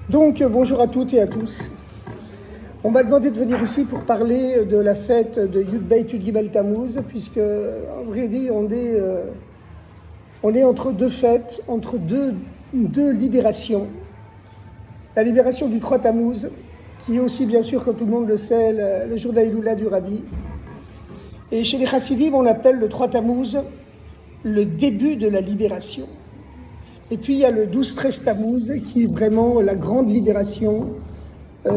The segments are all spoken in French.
Donc, bonjour à toutes et à tous. On m'a demandé de venir ici pour parler de la fête de Yud Beit Yud Gimel Tammuz, puisque, en vrai dit, on est entre deux fêtes, entre deux libérations. La libération du 3 Tammuz, qui est aussi, bien sûr, comme tout le monde le sait, le jour de la Hiloula du Rabbi. Et chez les Chassidim, on appelle le 3 Tammuz le début de la libération. Et puis il y a le 12-13 Tammuz, qui est vraiment la grande libération,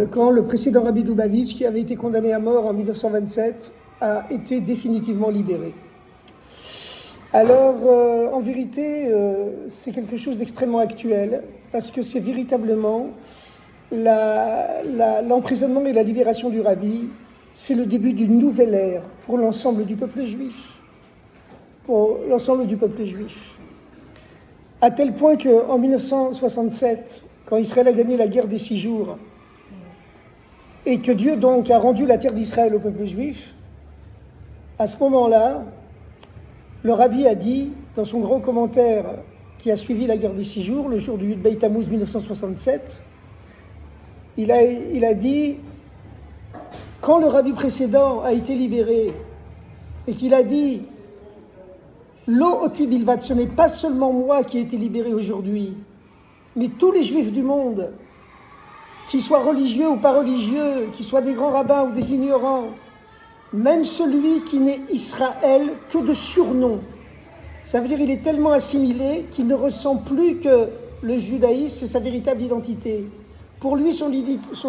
quand le précédent Rabbi Lubavitch, qui avait été condamné à mort en 1927, a été définitivement libéré. Alors, en vérité, c'est quelque chose d'extrêmement actuel, parce que c'est véritablement l'emprisonnement et la libération du Rabbi, c'est le début d'une nouvelle ère pour l'ensemble du peuple juif. Pour l'ensemble du peuple juif. À tel point qu'en 1967, quand Israël a gagné la guerre des 6 jours, et que Dieu donc a rendu la terre d'Israël au peuple juif, à ce moment-là, le Rabbi a dit, dans son grand commentaire qui a suivi la guerre des 6 jours, le jour du Yud Beit Tammuz 1967, il a dit, quand le Rabbi précédent a été libéré, et qu'il a dit, Lo oti bilvad, ce n'est pas seulement moi qui ai été libéré aujourd'hui, mais tous les juifs du monde, qu'ils soient religieux ou pas religieux, qu'ils soient des grands rabbins ou des ignorants, même celui qui n'est Israël que de surnom. Ça veut dire qu'il est tellement assimilé qu'il ne ressent plus que le judaïsme, c'est sa véritable identité. Pour lui, son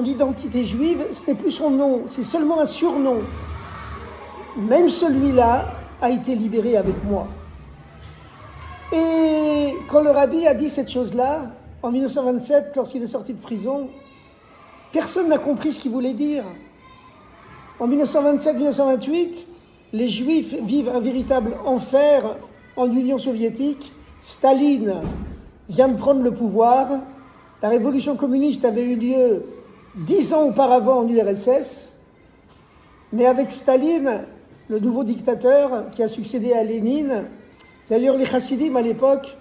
identité juive, ce n'est plus son nom, c'est seulement un surnom. Même celui-là a été libéré avec moi. Et quand le Rabbi a dit cette chose-là, en 1927, lorsqu'il est sorti de prison, personne n'a compris ce qu'il voulait dire. En 1927-1928, les Juifs vivent un véritable enfer en Union soviétique. Staline vient de prendre le pouvoir. La révolution communiste avait eu lieu 10 ans auparavant en URSS. Mais avec Staline, le nouveau dictateur qui a succédé à Lénine, d'ailleurs, les Chassidim, à l'époque,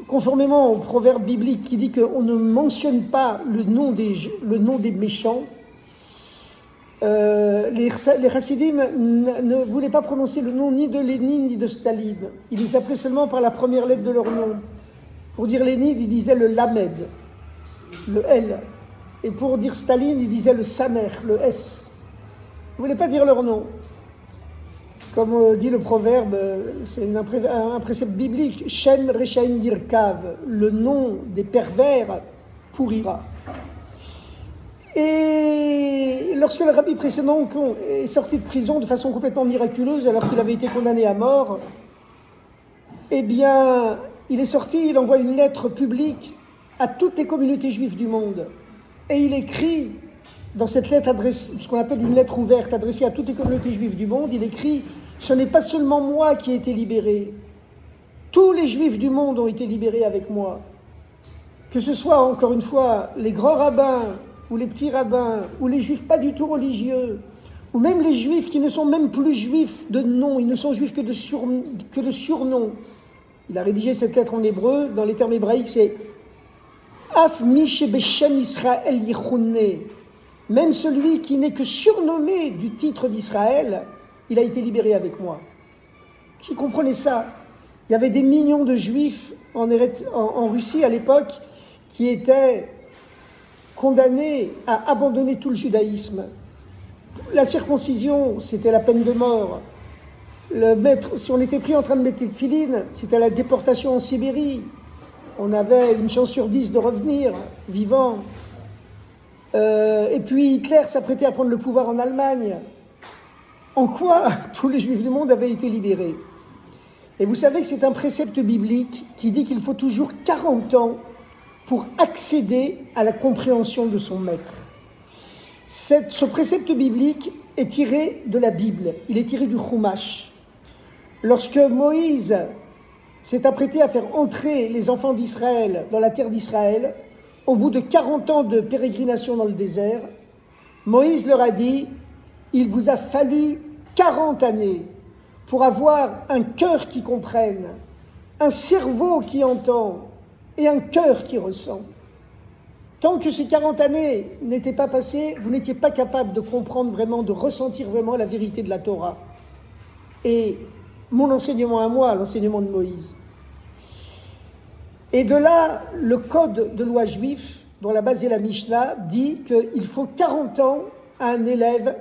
conformément au proverbe biblique qui dit qu'on ne mentionne pas le nom des méchants, les Chassidim ne voulaient pas prononcer le nom ni de Lénine ni de Staline. Ils les appelaient seulement par la première lettre de leur nom. Pour dire Lénine, ils disaient le Lamed, le L. Et pour dire Staline, ils disaient le Samer, le S. Ils ne voulaient pas dire leur nom. Comme dit le proverbe, c'est un précepte biblique, Shem Rechaim Yirkav, le nom des pervers pourrira. Et lorsque le rabbi précédent est sorti de prison de façon complètement miraculeuse, alors qu'il avait été condamné à mort, eh bien, il est sorti, il envoie une lettre publique à toutes les communautés juives du monde. Et il écrit, dans cette lettre ce qu'on appelle une lettre ouverte adressée à toutes les communautés juives du monde, il écrit « Ce n'est pas seulement moi qui ai été libéré, tous les juifs du monde ont été libérés avec moi. Que ce soit, encore une fois, les grands rabbins, ou les petits rabbins, ou les juifs pas du tout religieux, ou même les juifs qui ne sont même plus juifs de nom, ils ne sont juifs que de surnom. » Il a rédigé cette lettre en hébreu, dans les termes hébraïques, c'est « Af mi shebeshem Israël yichunne » Même celui qui n'est que surnommé du titre d'Israël, il a été libéré avec moi. Qui comprenait ça? Il y avait des millions de juifs en Russie à l'époque qui étaient condamnés à abandonner tout le judaïsme. La circoncision, c'était la peine de mort. Si on était pris en train de mettre les tefilines, c'était la déportation en Sibérie. On avait une chance sur 10 de revenir vivant. Et puis Hitler s'apprêtait à prendre le pouvoir en Allemagne. En quoi tous les juifs du monde avaient été libérés? Et vous savez que c'est un précepte biblique qui dit qu'il faut toujours 40 ans pour accéder à la compréhension de son maître. Ce précepte biblique est tiré de la Bible, il est tiré du Chumash. Lorsque Moïse s'est apprêté à faire entrer les enfants d'Israël dans la terre d'Israël, au bout de 40 ans de pérégrination dans le désert, Moïse leur a dit « Il vous a fallu 40 années pour avoir un cœur qui comprenne, un cerveau qui entend et un cœur qui ressent. » Tant que ces 40 années n'étaient pas passées, vous n'étiez pas capable de comprendre vraiment, de ressentir vraiment la vérité de la Torah. Et mon enseignement à moi, l'enseignement de Moïse. Et de là, le code de loi juif, dont la base est la Mishnah, dit qu'il faut 40 ans à un élève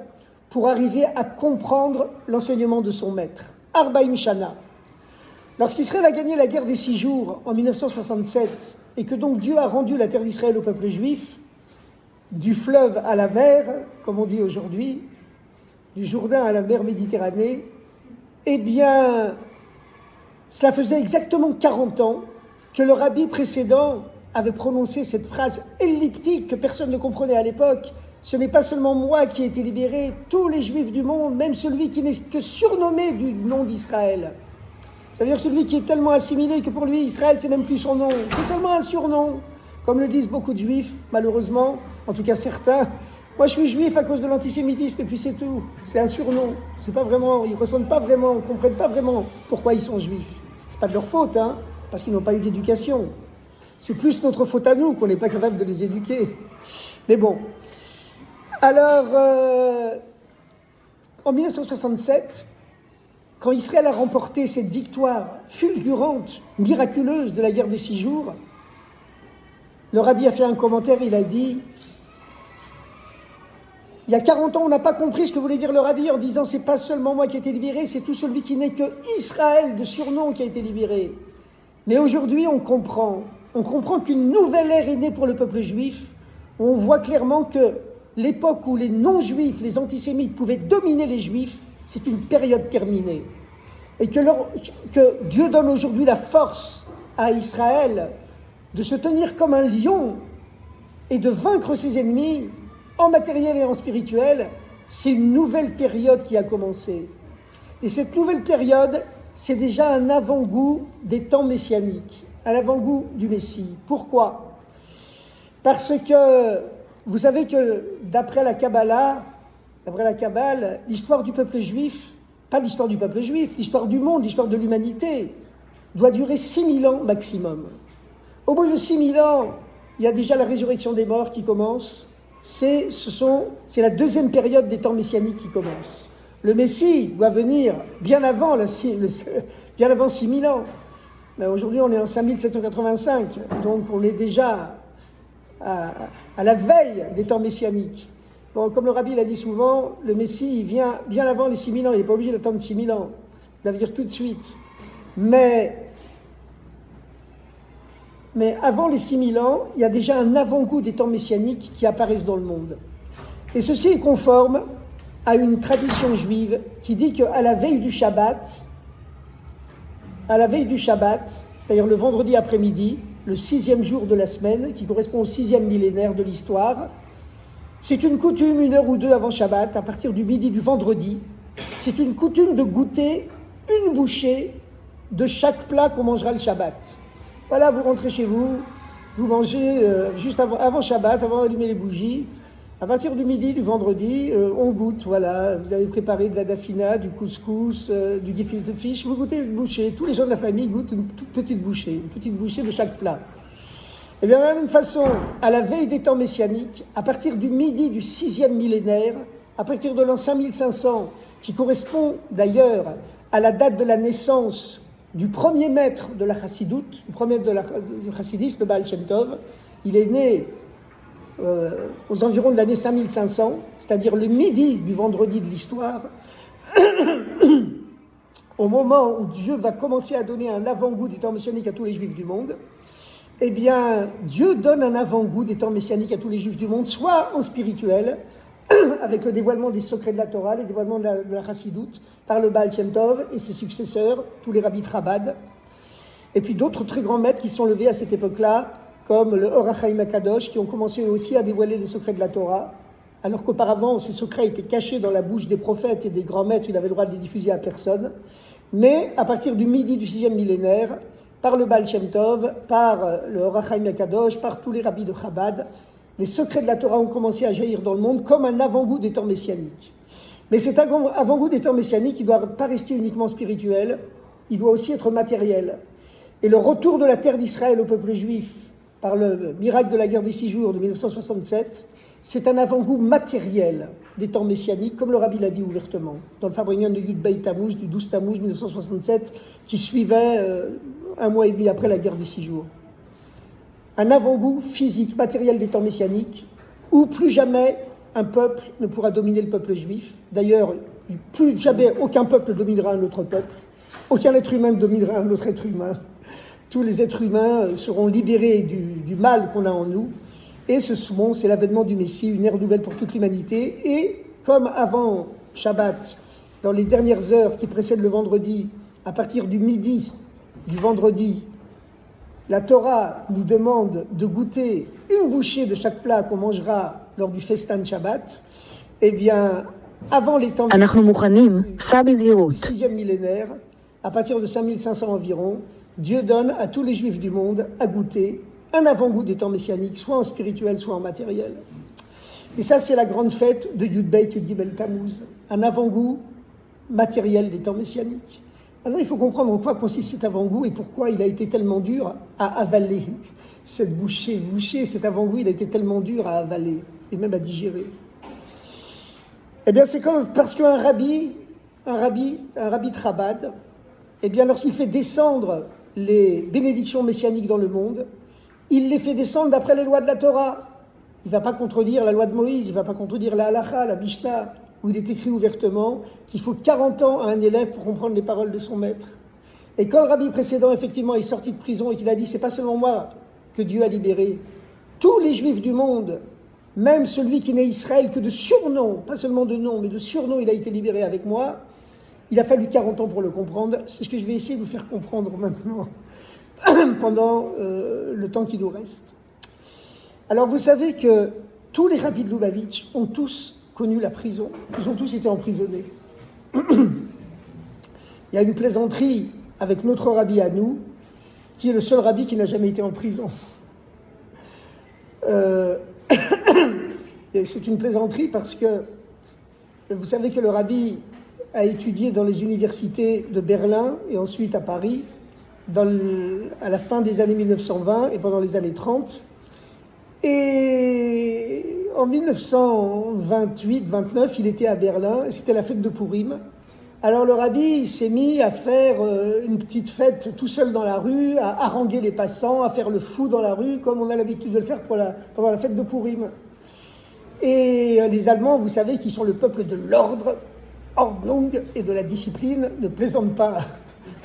pour arriver à comprendre l'enseignement de son maître. Arbaïm Shana. Lorsqu'Israël a gagné la guerre des 6 jours en 1967, et que donc Dieu a rendu la terre d'Israël au peuple juif, du fleuve à la mer, comme on dit aujourd'hui, du Jourdain à la mer Méditerranée, eh bien, cela faisait exactement 40 ans que le rabbi précédent avait prononcé cette phrase elliptique que personne ne comprenait à l'époque. Ce n'est pas seulement moi qui ai été libéré, tous les juifs du monde, même celui qui n'est que surnommé du nom d'Israël. C'est-à-dire celui qui est tellement assimilé que pour lui, Israël, c'est même plus son nom. C'est seulement un surnom, comme le disent beaucoup de juifs, malheureusement, en tout cas certains. Moi, je suis juif à cause de l'antisémitisme, et puis c'est tout. C'est un surnom. C'est pas vraiment, ils ne ressentent pas vraiment, ne comprennent pas vraiment pourquoi ils sont juifs. C'est pas de leur faute, hein, parce qu'ils n'ont pas eu d'éducation. C'est plus notre faute à nous qu'on n'est pas capable de les éduquer. Mais bon. Alors, en 1967, quand Israël a remporté cette victoire fulgurante, miraculeuse de la guerre des 6 jours, le rabbi a fait un commentaire, il a dit il y a 40 ans, on n'a pas compris ce que voulait dire le rabbi en disant c'est pas seulement moi qui ai été libéré, c'est tout celui qui n'est que Israël de surnom qui a été libéré. Mais aujourd'hui, on comprend qu'une nouvelle ère est née pour le peuple juif, où on voit clairement que l'époque où les non-juifs, les antisémites pouvaient dominer les juifs, c'est une période terminée. Et que Dieu donne aujourd'hui la force à Israël de se tenir comme un lion et de vaincre ses ennemis en matériel et en spirituel, c'est une nouvelle période qui a commencé. Et cette nouvelle période, c'est déjà un avant-goût des temps messianiques, un avant-goût du Messie. Pourquoi ? Parce que vous savez que d'après la Kabbale, l'histoire du peuple juif, pas l'histoire du peuple juif, l'histoire du monde, l'histoire de l'humanité, doit durer 6000 ans maximum. Au bout de 6000 ans, il y a déjà la résurrection des morts qui commence. C'est la deuxième période des temps messianiques qui commence. Le Messie doit venir bien avant 6000 ans. Mais aujourd'hui, on est en 5785, donc on est déjà à la veille des temps messianiques. Bon, comme le rabbi l'a dit souvent, le Messie il vient bien avant les 6000 ans, il n'est pas obligé d'attendre 6000 ans, il va venir tout de suite. Mais avant les 6000 ans, il y a déjà un avant-goût des temps messianiques qui apparaissent dans le monde. Et ceci est conforme à une tradition juive qui dit qu'à la veille du Shabbat, c'est-à-dire le vendredi après-midi, le 6e jour de la semaine, qui correspond au 6e millénaire de l'histoire, c'est une coutume, 1 heure ou 2 avant Shabbat, à partir du midi du vendredi, c'est une coutume de goûter une bouchée de chaque plat qu'on mangera le Shabbat. Voilà, vous rentrez chez vous, vous mangez juste avant Shabbat, avant d'allumer les bougies. À partir du midi du vendredi, on goûte, voilà. Vous avez préparé de la dafina, du couscous, du gefilte fish. Vous goûtez une bouchée. Tous les gens de la famille goûtent une toute petite bouchée de chaque plat. Et bien de la même façon, à la veille des temps messianiques, à partir du midi du 6e millénaire, à partir de l'an 5500, qui correspond d'ailleurs à la date de la naissance du premier maître de la chassidoute, du premier maître du chassidisme, le Baal Shem Tov, il est né aux environs de l'année 5500, c'est-à-dire le midi du vendredi de l'histoire, au moment où Dieu va commencer à donner un avant-goût des temps messianiques à tous les juifs du monde, eh bien, Dieu donne un avant-goût des temps messianiques à tous les juifs du monde, soit en spirituel, avec le dévoilement des secrets de la Torah, le dévoilement de la chassidoute, par le Baal Shem Tov et ses successeurs, tous les rabbis de Chabad, et puis d'autres très grands maîtres qui sont levés à cette époque-là, comme le Or HaChaim HaKadosh, qui ont commencé aussi à dévoiler les secrets de la Torah, alors qu'auparavant, ces secrets étaient cachés dans la bouche des prophètes et des grands maîtres, il avait le droit de les diffuser à personne. Mais à partir du midi du 6e millénaire, par le Baal Shem Tov, par le Or HaChaim HaKadosh, par tous les rabbis de Chabad, les secrets de la Torah ont commencé à jaillir dans le monde comme un avant-goût des temps messianiques. Mais cet avant-goût des temps messianiques, il ne doit pas rester uniquement spirituel, il doit aussi être matériel. Et le retour de la terre d'Israël au peuple juif, par le miracle de la guerre des 6 jours de 1967, c'est un avant-goût matériel des temps messianiques, comme le Rabbi l'a dit ouvertement, dans le Farbrengen de Yud Beit Tammuz, du 12 Tammuz 1967, qui suivait un mois et demi après la guerre des 6 jours. Un avant-goût physique, matériel des temps messianiques, où plus jamais un peuple ne pourra dominer le peuple juif. D'ailleurs, plus jamais aucun peuple dominera un autre peuple, aucun être humain ne dominera un autre être humain. Tous les êtres humains seront libérés du mal qu'on a en nous. Et c'est l'avènement du Messie, une ère nouvelle pour toute l'humanité. Et comme avant Shabbat, dans les dernières heures qui précèdent le vendredi, à partir du midi du vendredi, la Torah nous demande de goûter une bouchée de chaque plat qu'on mangera lors du festin de Shabbat. Eh bien, avant les temps du 6e millénaire, à partir de 5500 environ, Dieu donne à tous les Juifs du monde à goûter un avant-goût des temps messianiques, soit en spirituel, soit en matériel. Et ça, c'est la grande fête de Yud Beit Yud Gimel Tammuz, un avant-goût matériel des temps messianiques. Maintenant, il faut comprendre en quoi consiste cet avant-goût et pourquoi il a été tellement dur à avaler. Cette bouchée, cet avant-goût, il a été tellement dur à avaler et même à digérer. Eh bien, c'est parce qu'un rabbi de Chabad, eh bien, lorsqu'il fait descendre les bénédictions messianiques dans le monde, il les fait descendre d'après les lois de la Torah. Il ne va pas contredire la loi de Moïse, il ne va pas contredire la Halacha, la Mishnah, où il est écrit ouvertement qu'il faut 40 ans à un élève pour comprendre les paroles de son maître. Et quand le rabbi précédent, effectivement, est sorti de prison et qu'il a dit « c'est pas seulement moi que Dieu a libéré, tous les Juifs du monde, même celui qui n'est Israël que de surnom, pas seulement de nom, mais de surnom, il a été libéré avec moi », il a fallu 40 ans pour le comprendre. C'est ce que je vais essayer de vous faire comprendre maintenant, pendant le temps qui nous reste. Alors, vous savez que tous les rabbis de Lubavitch ont tous connu la prison. Ils ont tous été emprisonnés. Il y a une plaisanterie avec notre rabbi à nous, qui est le seul rabbi qui n'a jamais été en prison. Et c'est une plaisanterie parce que vous savez que le rabbi a étudié dans les universités de Berlin et ensuite à Paris à la fin des années 1920 et pendant les années 30. Et en 1928-29, il était à Berlin, et c'était la fête de Purim. Alors le rabbi s'est mis à faire une petite fête tout seul dans la rue, à haranguer les passants, à faire le fou dans la rue, comme on a l'habitude de le faire pendant la fête de Purim. Et les Allemands, vous savez, qui sont le peuple de l'ordre, Ordnung et de la discipline, ne plaisantent pas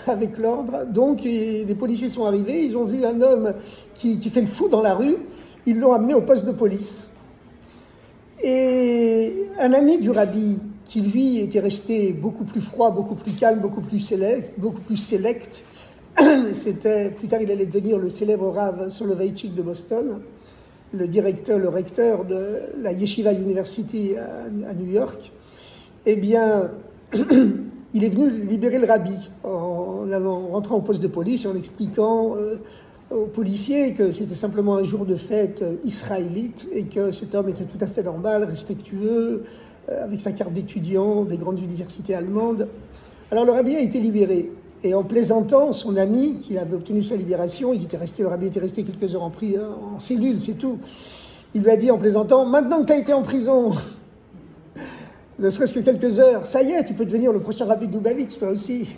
avec l'ordre. Donc des policiers sont arrivés, ils ont vu un homme qui fait le fou dans la rue, ils l'ont amené au poste de police. Et un ami du rabbi, qui lui était resté beaucoup plus froid, beaucoup plus calme, beaucoup plus select, c'était, plus tard il allait devenir le célèbre Rav Soloveitchik de Boston, le recteur de la Yeshiva University à New York. Eh bien, il est venu libérer le rabbi en rentrant au poste de police et en expliquant aux policiers que c'était simplement un jour de fête israélite et que cet homme était tout à fait normal, respectueux, avec sa carte d'étudiant des grandes universités allemandes. Alors le rabbi a été libéré. Et en plaisantant, son ami, qui avait obtenu sa libération, le rabbi était resté quelques heures en cellule, c'est tout. Il lui a dit en plaisantant, maintenant que tu as été en prison, ne serait-ce que quelques heures, ça y est, tu peux devenir le prochain rabbi de Lubavitch, toi aussi.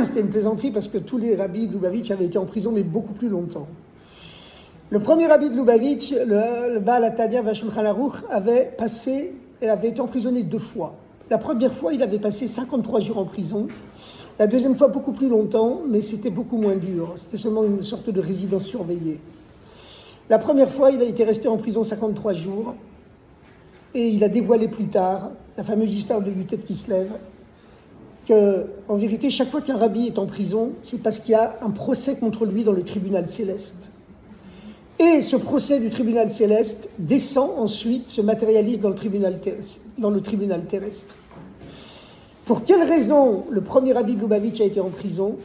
C'était une plaisanterie parce que tous les rabbis de Lubavitch avaient été en prison, mais beaucoup plus longtemps. Le premier rabbi de Lubavitch, le Baal HaTanya Vashulchan Aruch, avait été emprisonné 2 fois. La première fois, il avait passé 53 jours en prison. La deuxième fois, beaucoup plus longtemps, mais c'était beaucoup moins dur. C'était seulement une sorte de résidence surveillée. La première fois, il a été resté en prison 53 jours. Et il a dévoilé plus tard, la fameuse histoire de Yutet qui se lève, qu'en vérité, chaque fois qu'un rabbi est en prison, c'est parce qu'il y a un procès contre lui dans le tribunal céleste. Et ce procès du tribunal céleste descend ensuite, se matérialise dans le tribunal terrestre. Pour quelle raison le premier rabbi de Lubavitch a été en prison ?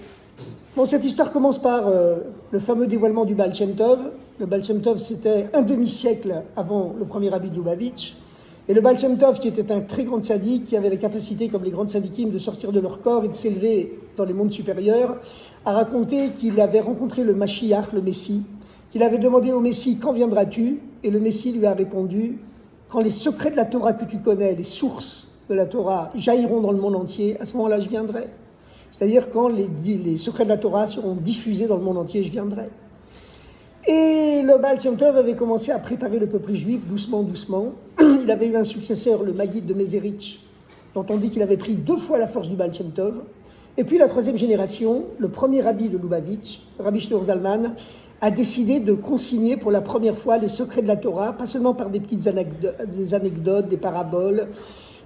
Bon, cette histoire commence par le fameux dévoilement du Baal Shem Tov. Le Baal Shem Tov, c'était un demi-siècle avant le premier rabbi de Lubavitch. Et le Baal Shem Tov, qui était un très grand tzaddik, qui avait la capacité, comme les grands tzaddikim, de sortir de leur corps et de s'élever dans les mondes supérieurs, a raconté qu'il avait rencontré le Mashiach, le Messie, qu'il avait demandé au Messie « Quand viendras-tu » et le Messie lui a répondu « Quand les secrets de la Torah que tu connais, les sources de la Torah jailliront dans le monde entier, à ce moment-là je viendrai. » C'est-à-dire quand les secrets de la Torah seront diffusés dans le monde entier, je viendrai. Et le Baal Shem Tov avait commencé à préparer le peuple juif doucement, doucement. Il avait eu un successeur, le Maguide de Mézérich, dont on dit qu'il avait pris 2 fois la force du Baal Shem Tov. Et puis la 3e génération, le premier rabbi de Lubavitch, Rabbi Shneur Zalman, a décidé de consigner pour la première fois les secrets de la Torah, pas seulement par des petites anecdotes, des paraboles,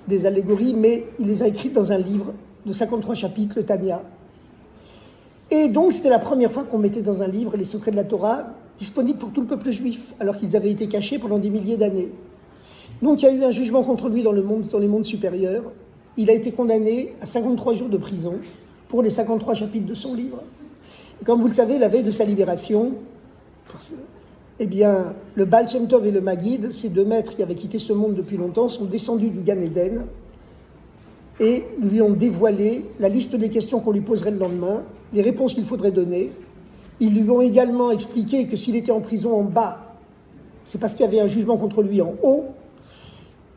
des allégories, mais il les a écrites dans un livre de 53 chapitres, le Tanya. Et donc c'était la première fois qu'on mettait dans un livre les secrets de la Torah disponibles pour tout le peuple juif, alors qu'ils avaient été cachés pendant des milliers d'années. Donc il y a eu un jugement contre lui dans les mondes supérieurs. Il a été condamné à 53 jours de prison pour les 53 chapitres de son livre. Et comme vous le savez, la veille de sa libération, eh bien, le Baal Shem Tov et le Maguide, ces 2 maîtres qui avaient quitté ce monde depuis longtemps, sont descendus du Gan Eden et lui ont dévoilé la liste des questions qu'on lui poserait le lendemain, les réponses qu'il faudrait donner. Ils lui ont également expliqué que s'il était en prison en bas, c'est parce qu'il y avait un jugement contre lui en haut,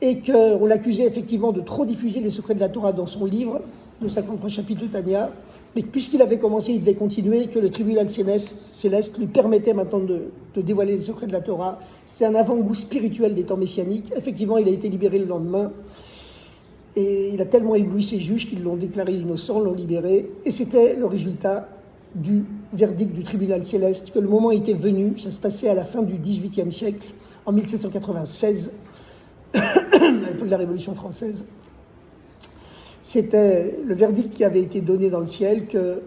et qu'on l'accusait effectivement de trop diffuser les secrets de la Torah dans son livre, de 53 chapitres de Tanya, mais puisqu'il avait commencé, il devait continuer, que le tribunal céleste lui permettait maintenant de dévoiler les secrets de la Torah. C'est un avant-goût spirituel des temps messianiques. Effectivement, il a été libéré le lendemain, et il a tellement ébloui ses juges qu'ils l'ont déclaré innocent, l'ont libéré, et c'était le résultat du verdict du tribunal céleste, que le moment était venu. Ça se passait à la fin du XVIIIe siècle, en 1796, à l'époque de la Révolution française. C'était le verdict qui avait été donné dans le ciel, que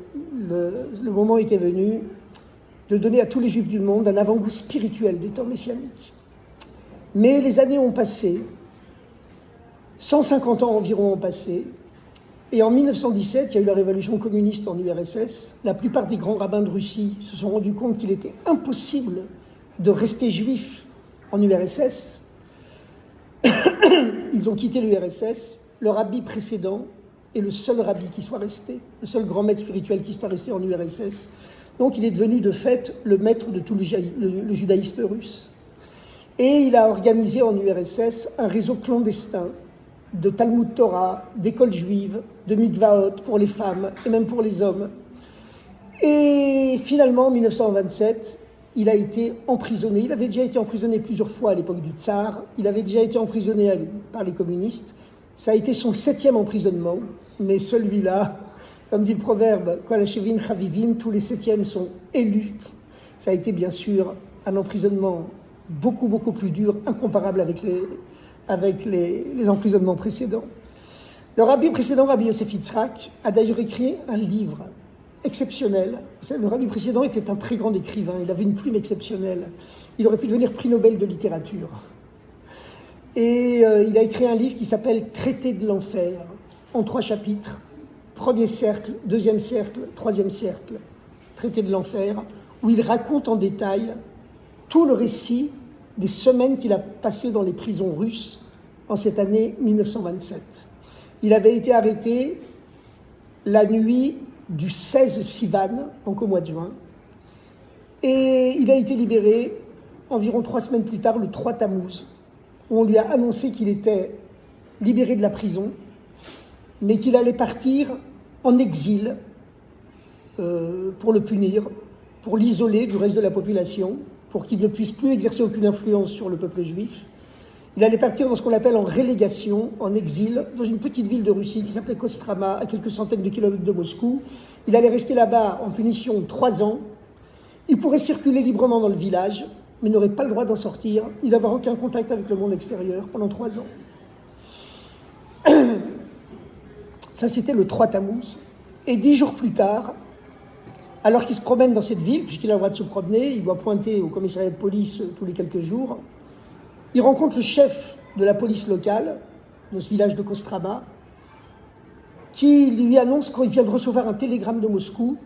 le moment était venu de donner à tous les juifs du monde un avant-goût spirituel des temps messianiques. Mais les années ont passé, 150 ans environ ont passé, et en 1917, il y a eu la révolution communiste en URSS. La plupart des grands rabbins de Russie se sont rendus compte qu'il était impossible de rester juif en URSS. Ils ont quitté l'URSS. Le rabbi précédent est le seul rabbi qui soit resté, le seul grand maître spirituel qui soit resté en URSS. Donc il est devenu de fait le maître de tout le judaïsme russe. Et il a organisé en URSS un réseau clandestin de Talmud Torah, d'écoles juives, de mikvaot pour les femmes et même pour les hommes. Et finalement, en 1927, il a été emprisonné. Il avait déjà été emprisonné plusieurs fois à l'époque du Tsar. Il avait déjà été emprisonné par les communistes. Ça a été son 7e emprisonnement. Mais celui-là, comme dit le proverbe, Kolachevin Chavivin, tous les 7e sont élus. Ça a été bien sûr un emprisonnement beaucoup, beaucoup plus dur, incomparable avec les emprisonnements précédents. Le rabbi précédent, Rabbi Yosef Yitzhak, a d'ailleurs écrit un livre exceptionnel. Le rabbi précédent était un très grand écrivain, il avait une plume exceptionnelle. Il aurait pu devenir prix Nobel de littérature. Et il a écrit un livre qui s'appelle « Traité de l'enfer », en 3 chapitres. 1er cercle, 2e cercle, 3e cercle, Traité de l'enfer, où il raconte en détail tout le récit des semaines qu'il a passées dans les prisons russes en cette année 1927. Il avait été arrêté la nuit du 16 Sivan, donc au mois de juin, et il a été libéré environ 3 semaines plus tard, le 3 Tammuz, où on lui a annoncé qu'il était libéré de la prison, mais qu'il allait partir en exil pour le punir, pour l'isoler du reste de la population, pour qu'il ne puisse plus exercer aucune influence sur le peuple juif. Il allait partir dans ce qu'on appelle en relégation, en exil, dans une petite ville de Russie qui s'appelait Kostrama, à quelques centaines de kilomètres de Moscou. Il allait rester là-bas en punition 3 ans. Il pourrait circuler librement dans le village, mais n'aurait pas le droit d'en sortir. Il n'avait aucun contact avec le monde extérieur pendant 3 ans. Ça, c'était le 3 Tammuz. Et 10 jours plus tard, alors qu'il se promène dans cette ville, puisqu'il a le droit de se promener, il doit pointer au commissariat de police tous les quelques jours, il rencontre le chef de la police locale, de ce village de Kostrama, qui lui annonce qu'il vient de recevoir un télégramme de Moscou,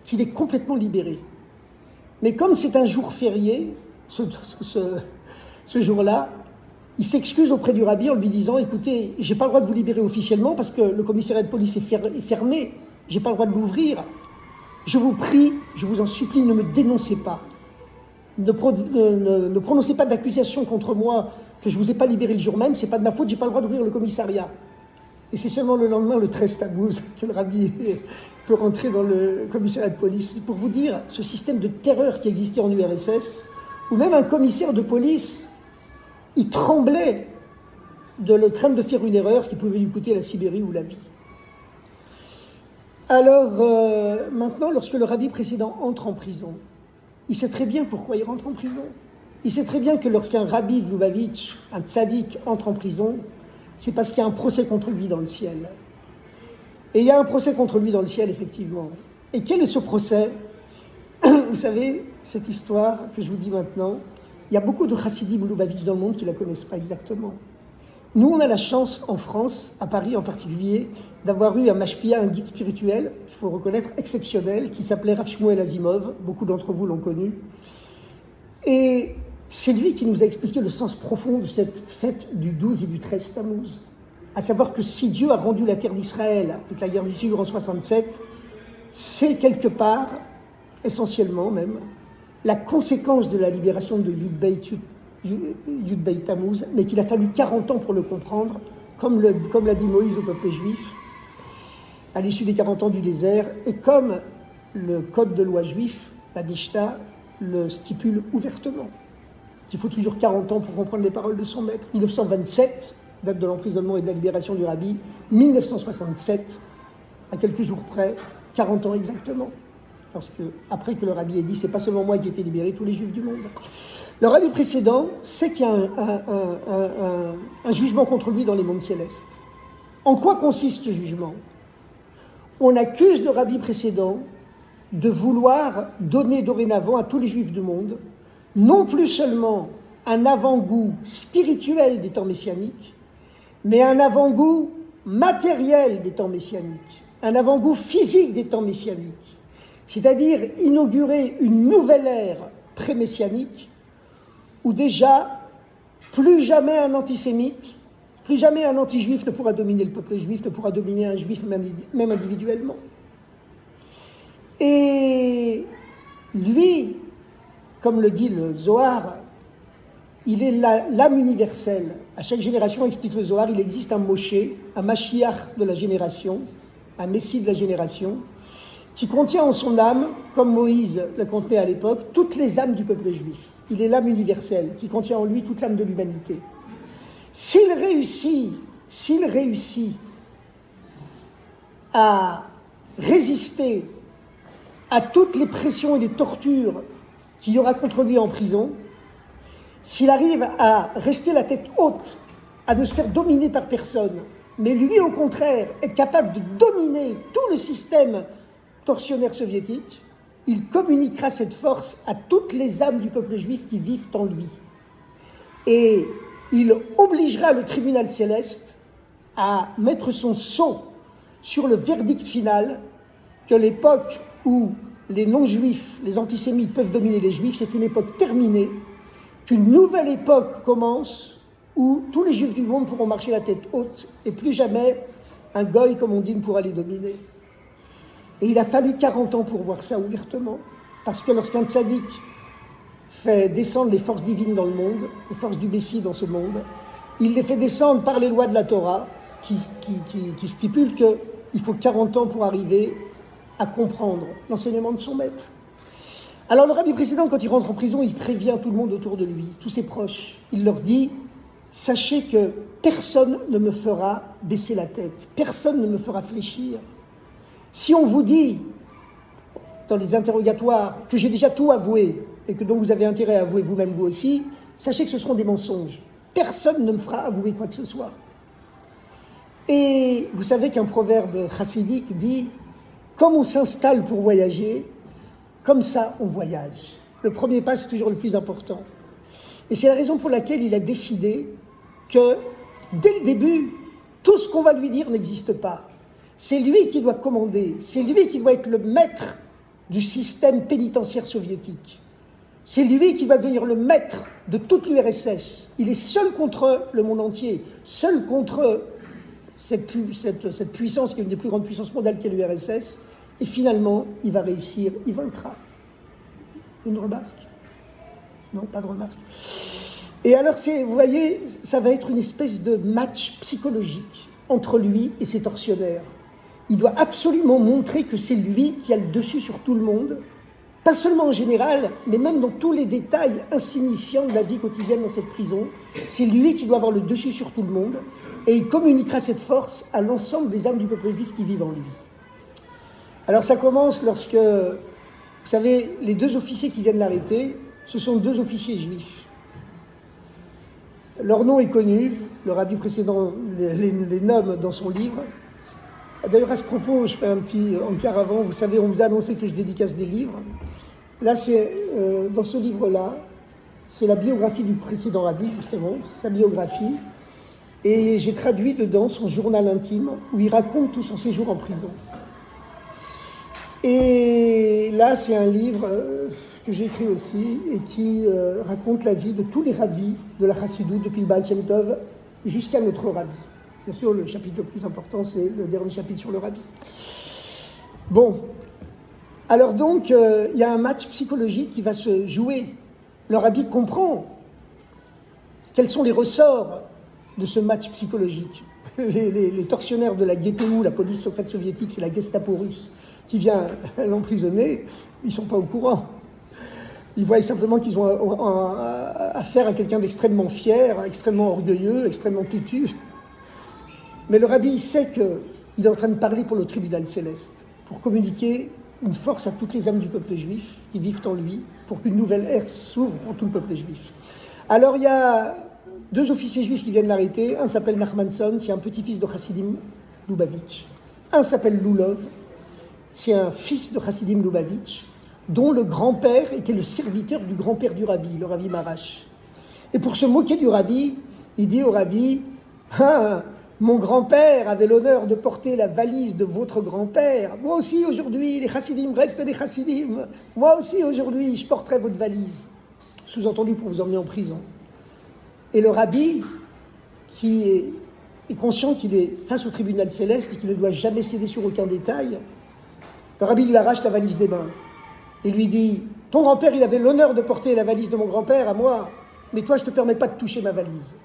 qu'il est complètement libéré. Mais comme c'est un jour férié, ce jour-là, il s'excuse auprès du rabbi en lui disant « Écoutez, j'ai pas le droit de vous libérer officiellement parce que le commissariat de police est fermé, j'ai pas le droit de l'ouvrir. Je vous prie, je vous en supplie, ne me dénoncez pas. ne prononcez pas d'accusation contre moi que je ne vous ai pas libéré le jour même, c'est pas de ma faute, j'ai pas le droit d'ouvrir le commissariat. Et c'est seulement le lendemain, le 13 Tammuz, que le rabbi peut rentrer dans le commissariat de police. C'est pour vous dire ce système de terreur qui existait en URSS, où même un commissaire de police, il tremblait de le crainte de faire une erreur qui pouvait lui coûter la Sibérie ou la vie. Alors, maintenant, lorsque le rabbi précédent entre en prison, il sait très bien pourquoi il rentre en prison. Il sait très bien que lorsqu'un rabbi de Lubavitch, un tzaddik, entre en prison, c'est parce qu'il y a un procès contre lui dans le ciel. Et il y a un procès contre lui dans le ciel, effectivement. Et quel est ce procès? Vous savez, cette histoire que je vous dis maintenant, il y a beaucoup de chassidim Lubavitch dans le monde qui ne la connaissent pas exactement. Nous, on a la chance, en France, à Paris en particulier, d'avoir eu un mashpia, un guide spirituel, qu'il faut reconnaître, exceptionnel, qui s'appelait Rav Shmuel Azimov. Beaucoup d'entre vous l'ont connu. Et c'est lui qui nous a expliqué le sens profond de cette fête du 12 et du 13 Tammuz. À savoir que si Dieu a rendu la terre d'Israël avec la guerre des 6 jours en 67, c'est quelque part, essentiellement même, la conséquence de la libération de Yud Beit Tammuz, mais qu'il a fallu 40 ans pour le comprendre, comme l'a dit Moïse au peuple juif, à l'issue des 40 ans du désert, et comme le code de loi juif, la Mishnah, le stipule ouvertement, qu'il faut toujours 40 ans pour comprendre les paroles de son maître. 1927, date de l'emprisonnement et de la libération du rabbi, 1967, à quelques jours près, 40 ans exactement. Parce que, après que le rabbi ait dit, c'est pas seulement moi qui ai été libéré, tous les juifs du monde. Le rabbi précédent sait qu'il y a un jugement contre lui dans les mondes célestes. En quoi consiste ce jugement? On accuse le rabbi précédent de vouloir donner dorénavant à tous les juifs du monde, non plus seulement un avant-goût spirituel des temps messianiques, mais un avant-goût matériel des temps messianiques, un avant-goût physique des temps messianiques, c'est-à-dire inaugurer une nouvelle ère pré-messianique où déjà plus jamais un antisémite, plus jamais un anti-juif ne pourra dominer le peuple juif, ne pourra dominer un juif même individuellement. Et lui, comme le dit le Zohar, il est l'âme universelle. À chaque génération, explique le Zohar, il existe un Moshe, un Mashiach de la génération, un Messie de la génération, qui contient en son âme, comme Moïse le contenait à l'époque, toutes les âmes du peuple juif. Il est l'âme universelle, qui contient en lui toute l'âme de l'humanité. S'il réussit à résister à toutes les pressions et les tortures qu'il y aura contre lui en prison, s'il arrive à rester la tête haute, à ne se faire dominer par personne, mais lui, au contraire, être capable de dominer tout le système tortionnaire soviétique, il communiquera cette force à toutes les âmes du peuple juif qui vivent en lui. Et il obligera le tribunal céleste à mettre son sceau sur le verdict final que l'époque où les non-juifs, les antisémites peuvent dominer les juifs, c'est une époque terminée, qu'une nouvelle époque commence où tous les juifs du monde pourront marcher la tête haute et plus jamais un goy, comme on dit, ne pourra les dominer. Et il a fallu 40 ans pour voir ça ouvertement, parce que lorsqu'un tzaddik fait descendre les forces divines dans le monde, les forces du Messie dans ce monde, il les fait descendre par les lois de la Torah, qui stipulent qu'il faut 40 ans pour arriver à comprendre l'enseignement de son maître. Alors le rabbi précédent, quand il rentre en prison, il prévient tout le monde autour de lui, tous ses proches. Il leur dit, sachez que personne ne me fera baisser la tête, personne ne me fera fléchir. Si on vous dit, dans les interrogatoires, que j'ai déjà tout avoué, et que donc vous avez intérêt à avouer vous-même vous aussi, sachez que ce seront des mensonges. Personne ne me fera avouer quoi que ce soit. Et vous savez qu'un proverbe chassidique dit, comme on s'installe pour voyager, comme ça on voyage. Le premier pas, c'est toujours le plus important. Et c'est la raison pour laquelle il a décidé que, dès le début, tout ce qu'on va lui dire n'existe pas. C'est lui qui doit commander, c'est lui qui doit être le maître du système pénitentiaire soviétique. C'est lui qui doit devenir le maître de toute l'URSS. Il est seul contre le monde entier, seul contre cette puissance qui est une des plus grandes puissances mondiales qu'est l'URSS. Et finalement, il va réussir, il vaincra. Une remarque. Non, pas de remarque. Et alors, vous voyez, ça va être une espèce de match psychologique entre lui et ses tortionnaires. Il doit absolument montrer que c'est lui qui a le dessus sur tout le monde, pas seulement en général, mais même dans tous les détails insignifiants de la vie quotidienne dans cette prison. C'est lui qui doit avoir le dessus sur tout le monde, et il communiquera cette force à l'ensemble des âmes du peuple juif qui vivent en lui. Alors ça commence lorsque, vous savez, les 2 officiers qui viennent l'arrêter, ce sont 2 officiers juifs. Leur nom est connu, le rabbi précédent les nomme dans son livre. D'ailleurs, à ce propos, je fais un petit encart avant. Vous savez, on vous a annoncé que je dédicace des livres. Là, c'est dans ce livre-là, c'est la biographie du précédent rabbi, justement, sa biographie. Et j'ai traduit dedans son journal intime, où il raconte tout son séjour en prison. Et là, c'est un livre que j'ai écrit aussi, et qui raconte la vie de tous les rabbis de la Chassidoute, depuis le Baal Shem Tov jusqu'à notre rabbi. Bien sûr, le chapitre le plus important, c'est le dernier chapitre sur le rabbi. Bon, alors donc, il y a un match psychologique qui va se jouer. Le rabbi comprend quels sont les ressorts de ce match psychologique. Les tortionnaires de la GPU, la police secrète soviétique, c'est la Gestapo russe, qui vient l'emprisonner, ils ne sont pas au courant. Ils voient simplement qu'ils ont affaire à quelqu'un d'extrêmement fier, extrêmement orgueilleux, extrêmement têtu. Mais le rabbi sait qu'il est en train de parler pour le tribunal céleste, pour communiquer une force à toutes les âmes du peuple juif qui vivent en lui, pour qu'une nouvelle ère s'ouvre pour tout le peuple juif. Alors il y a 2 officiers juifs qui viennent l'arrêter. Un s'appelle Nachmanson, c'est un petit-fils de Chassidim Lubavitch. Un s'appelle Lulov, c'est un fils de Chassidim Lubavitch, dont le grand-père était le serviteur du grand-père du rabbi, le rabbi Marash. Et pour se moquer du rabbi, il dit au rabbi « Ah, mon grand-père avait l'honneur de porter la valise de votre grand-père. Moi aussi, aujourd'hui, les chassidim restent des chassidim. Moi aussi, aujourd'hui, je porterai votre valise. » Sous-entendu pour vous emmener en prison. Et le rabbi, qui est conscient qu'il est face au tribunal céleste et qu'il ne doit jamais céder sur aucun détail, le rabbi lui arrache la valise des mains et lui dit « Ton grand-père, il avait l'honneur de porter la valise de mon grand-père à moi, mais toi, je ne te permets pas de toucher ma valise. »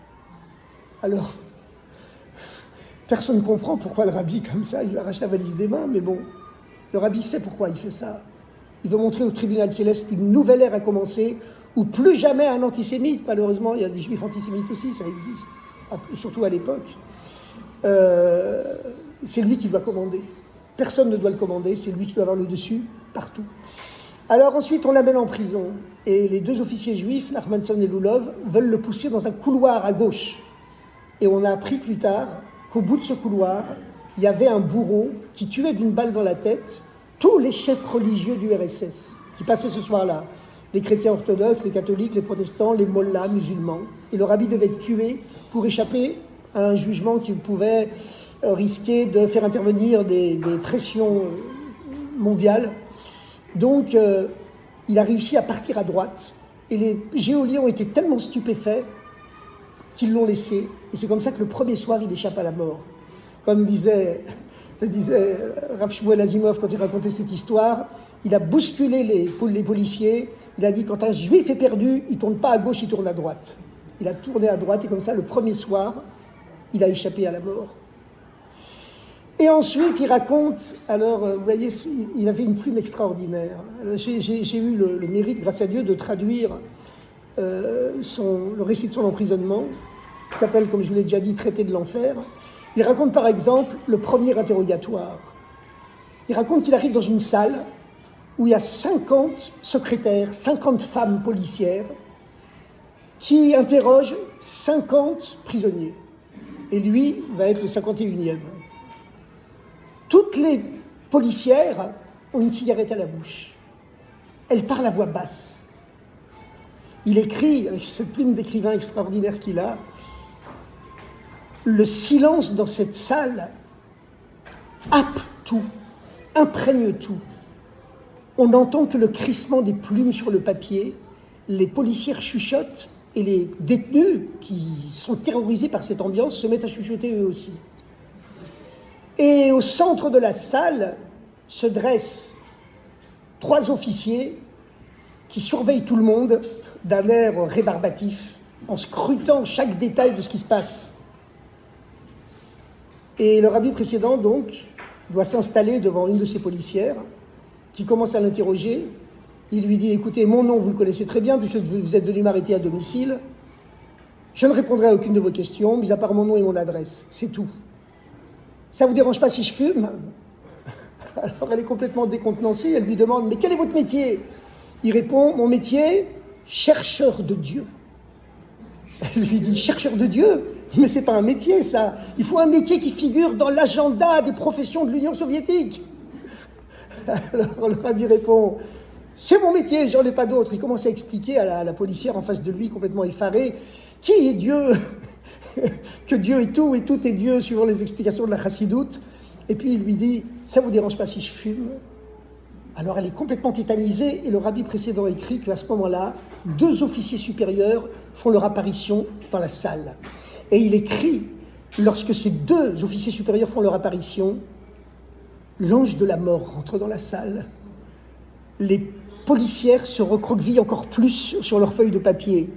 Alors, personne ne comprend pourquoi le rabbi, comme ça, il lui arrache la valise des mains, mais bon, le rabbi sait pourquoi il fait ça. Il veut montrer au tribunal céleste qu'une nouvelle ère a commencé, où plus jamais un antisémite, malheureusement, il y a des juifs antisémites aussi, ça existe, surtout à l'époque, c'est lui qui doit commander. Personne ne doit le commander, c'est lui qui doit avoir le dessus, partout. Alors ensuite, on l'amène en prison, et les 2 officiers juifs, Nachmanson et Lulov, veulent le pousser dans un couloir à gauche. Et on a appris plus tard qu'au bout de ce couloir, il y avait un bourreau qui tuait d'une balle dans la tête tous les chefs religieux du RSS qui passaient ce soir-là. Les chrétiens orthodoxes, les catholiques, les protestants, les mollahs, musulmans. Et le rabbi devait être tué pour échapper à un jugement qui pouvait risquer de faire intervenir des pressions mondiales. Donc, il a réussi à partir à droite. Et les geôliers ont été tellement stupéfaits qu'ils l'ont laissé. Et c'est comme ça que le premier soir, il échappe à la mort. Comme le disait Rav Shmuel Azimov quand il racontait cette histoire, il a bousculé les policiers. Il a dit, quand un juif est perdu, il ne tourne pas à gauche, il tourne à droite. Il a tourné à droite et comme ça, le premier soir, il a échappé à la mort. Et ensuite, il raconte, alors, vous voyez, il avait une plume extraordinaire. Alors, j'ai eu le mérite, grâce à Dieu, de traduire le récit de son emprisonnement, qui s'appelle, comme je vous l'ai déjà dit, Traité de l'enfer. Il raconte par exemple le premier interrogatoire. Il raconte qu'il arrive dans une salle où il y a 50 secrétaires, 50 femmes policières qui interrogent 50 prisonniers. Et lui va être le 51e. Toutes les policières ont une cigarette à la bouche. Elles parlent à voix basse. Il écrit, avec cette plume d'écrivain extraordinaire qu'il a, le silence dans cette salle happe tout, imprègne tout. On n'entend que le crissement des plumes sur le papier, les policières chuchotent et les détenus qui sont terrorisés par cette ambiance se mettent à chuchoter eux aussi. Et au centre de la salle se dressent 3 officiers qui surveillent tout le monde d'un air rébarbatif, en scrutant chaque détail de ce qui se passe. Et le rabbi précédent, donc, doit s'installer devant une de ses policières, qui commence à l'interroger. Il lui dit, écoutez, mon nom, vous le connaissez très bien, puisque vous êtes venu m'arrêter à domicile. Je ne répondrai à aucune de vos questions, mis à part mon nom et mon adresse. C'est tout. Ça ne vous dérange pas si je fume? Alors elle est complètement décontenancée, elle lui demande, mais quel est votre métier? Il répond, mon métier, chercheur de Dieu. Elle lui dit, chercheur de Dieu? Mais c'est pas un métier, ça. Il faut un métier qui figure dans l'agenda des professions de l'Union soviétique. Alors le rabbi répond, c'est mon métier, j'en ai pas d'autre. Il commence à expliquer à la policière en face de lui, complètement effarée, qui est Dieu? Que Dieu est tout et tout est Dieu, suivant les explications de la chassidoute. Et puis il lui dit, ça vous dérange pas si je fume? Alors elle est complètement tétanisée et le rabbi précédent écrit qu'à ce moment-là, 2 officiers supérieurs font leur apparition dans la salle. Et il écrit, lorsque ces 2 officiers supérieurs font leur apparition, l'ange de la mort rentre dans la salle. Les policières se recroquevillent encore plus sur leurs feuilles de papier.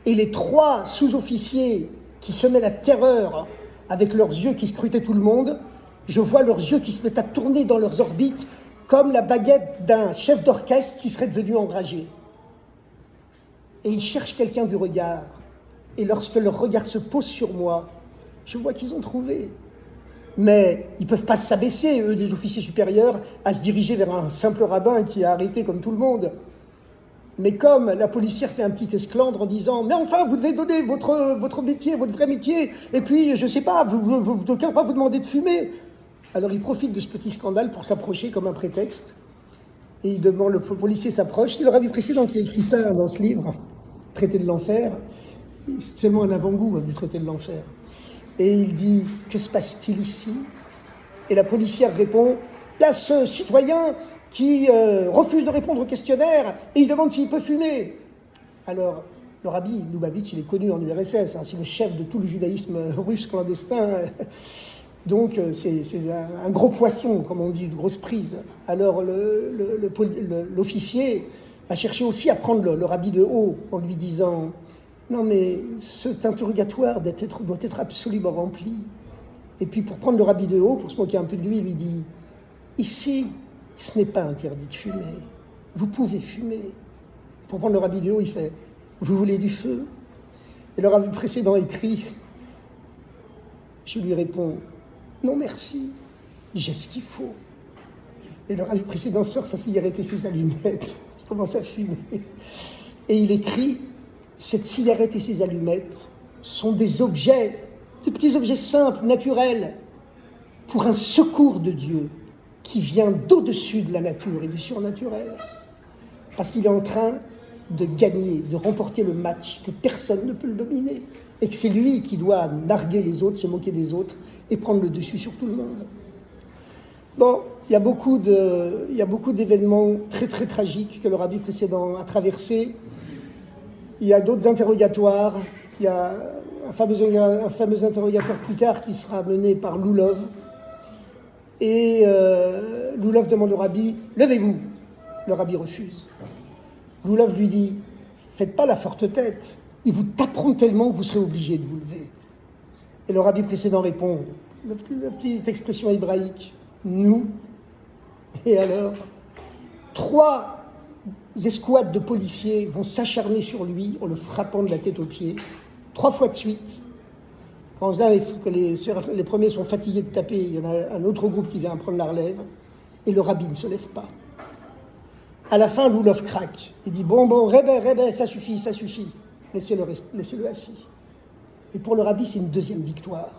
Et les 3 sous-officiers qui semaient la terreur avec leurs yeux qui scrutaient tout le monde, je vois leurs yeux qui se mettent à tourner dans leurs orbites comme la baguette d'un chef d'orchestre qui serait devenu enragé. Et ils cherchent quelqu'un du regard. Et lorsque leur regard se pose sur moi, je vois qu'ils ont trouvé. Mais ils ne peuvent pas s'abaisser, eux, des officiers supérieurs, à se diriger vers un simple rabbin qui a arrêté comme tout le monde. Mais comme la policière fait un petit esclandre en disant « Mais enfin, vous devez donner votre métier, votre vrai métier, et puis, je ne sais pas, d'aucuns pas vous demander de fumer. » Alors il profite de ce petit scandale pour s'approcher comme un prétexte. Et il demande, le policier s'approche. C'est le rabbi précédent qui a écrit ça dans ce livre, Traité de l'enfer. C'est seulement un avant-goût du Traité de l'enfer. Et il dit, que se passe-t-il ici? Et la policière répond, il y a ce citoyen qui refuse de répondre au questionnaire et il demande s'il peut fumer. Alors, le rabbi Lubavitch, il est connu en URSS, c'est le chef de tout le judaïsme russe clandestin. Donc, c'est un gros poisson, comme on dit, une grosse prise. Alors, l'officier a cherché aussi à prendre le rabbi de haut en lui disant « Non, mais cet interrogatoire doit être absolument rempli. » Et puis, pour prendre le rabbi de haut, pour se moquer un peu de lui, il lui dit « Ici, ce n'est pas interdit de fumer. Vous pouvez fumer. » Pour prendre le rabbi de haut, il fait « Vous voulez du feu ?» Et le rabbi précédent écrit, je lui réponds « Non, merci, j'ai ce qu'il faut. » Et le rabbi précédent sort sa cigarette et ses allumettes. Il commence à fumer. Et il écrit « Cette cigarette et ces allumettes sont des objets, des petits objets simples, naturels, pour un secours de Dieu qui vient d'au-dessus de la nature et du surnaturel. Parce qu'il est en train de gagner, de remporter le match, que personne ne peut le dominer. Et que c'est lui qui doit narguer les autres, se moquer des autres et prendre le dessus sur tout le monde. Bon, il y a beaucoup d'événements très très tragiques que le rabbi précédent a traversés. Il y a d'autres interrogatoires. Il y a un fameux interrogatoire plus tard qui sera mené par Loulov. Et Loulov demande au rabbi « Levez-vous !» Le rabbi refuse. Loulov lui dit « Faites pas la forte tête. Ils vous taperont tellement que vous serez obligé de vous lever. » Et le rabbi précédent répond, la petite expression hébraïque, « Nous ?» Et alors, 3 escouades de policiers vont s'acharner sur lui en le frappant de la tête aux pieds, 3 fois de suite. Quand les premiers sont fatigués de taper, il y en a un autre groupe qui vient prendre la relève, et le rabbi ne se lève pas. À la fin, Loulov craque. Il dit « Bon, Rebbe, ça suffit. Laissez-le assis. » Et pour le rabbi, c'est une deuxième victoire.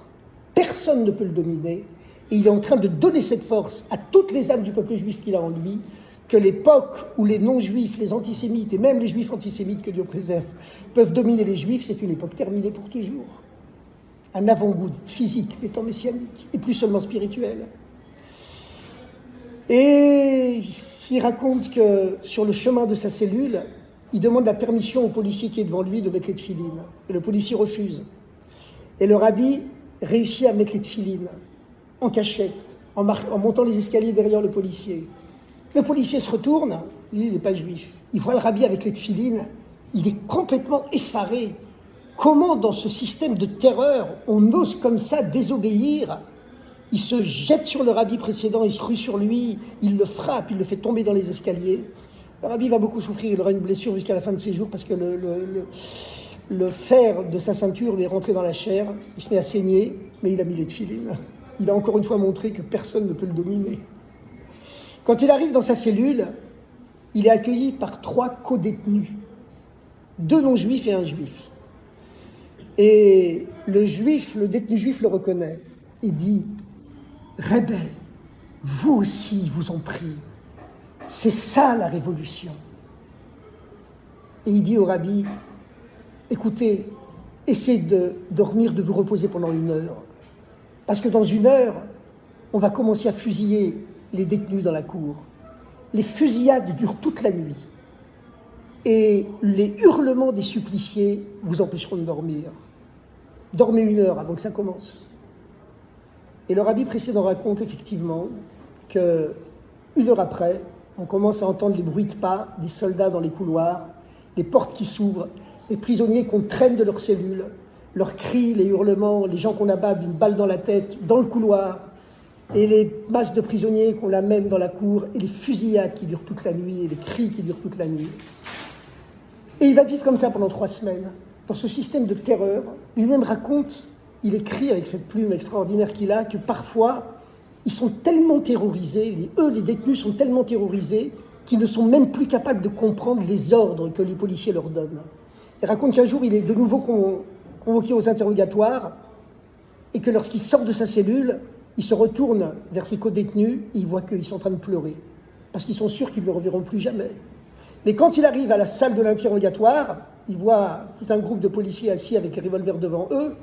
Personne ne peut le dominer. Et il est en train de donner cette force à toutes les âmes du peuple juif qu'il a en lui, que l'époque où les non-juifs, les antisémites, et même les juifs antisémites, que Dieu préserve, peuvent dominer les juifs, c'est une époque terminée pour toujours. Un avant-goût physique des temps messianiques, et plus seulement spirituel. Et il raconte que sur le chemin de sa cellule, il demande la permission au policier qui est devant lui de mettre les tefilines. Et le policier refuse. Et le rabbi réussit à mettre les tefilines en cachette, en montant les escaliers derrière le policier. Le policier se retourne, lui il n'est pas juif. Il voit le rabbi avec les tefilines il est complètement effaré. Comment, dans ce système de terreur, on ose comme ça désobéir? Il se jette sur le rabbi précédent, il se rue sur lui, il le frappe, il le fait tomber dans les escaliers. Le rabbi va beaucoup souffrir, il aura une blessure jusqu'à la fin de ses jours parce que le fer de sa ceinture lui est rentré dans la chair. Il se met à saigner, mais il a mis les tefilines. Il a encore une fois montré que personne ne peut le dominer. Quand il arrive dans sa cellule, il est accueilli par 3 co-détenus, 2 non-juifs et un juif. Et le détenu juif le reconnaît et dit « Rebbe, vous aussi, vous en prie, c'est ça la révolution. » Et il dit au rabbi « Écoutez, essayez de dormir, de vous reposer pendant 1 heure. Parce que dans 1 heure, on va commencer à fusiller les détenus dans la cour. Les fusillades durent toute la nuit. Et les hurlements des suppliciés vous empêcheront de dormir. Dormez 1 heure avant que ça commence. » Et le rabbi précédent raconte effectivement que 1 heure après, on commence à entendre les bruits de pas des soldats dans les couloirs, les portes qui s'ouvrent, les prisonniers qu'on traîne de leurs cellules, leurs cris, les hurlements, les gens qu'on abat d'une balle dans la tête, dans le couloir, et les masses de prisonniers qu'on amène dans la cour, et les fusillades qui durent toute la nuit, et les cris qui durent toute la nuit. Et il va vivre comme ça pendant 3 semaines, dans ce système de terreur. Lui-même raconte, il écrit avec cette plume extraordinaire qu'il a, que parfois, ils sont tellement terrorisés, les détenus sont tellement terrorisés, qu'ils ne sont même plus capables de comprendre les ordres que les policiers leur donnent. Il raconte qu'un jour, il est de nouveau convoqué aux interrogatoires, et que lorsqu'il sort de sa cellule, il se retourne vers ses co-détenus, et il voit qu'ils sont en train de pleurer, parce qu'ils sont sûrs qu'ils ne le reverront plus jamais. Mais quand il arrive à la salle de l'interrogatoire, il voit tout un groupe de policiers assis avec les revolvers devant eux.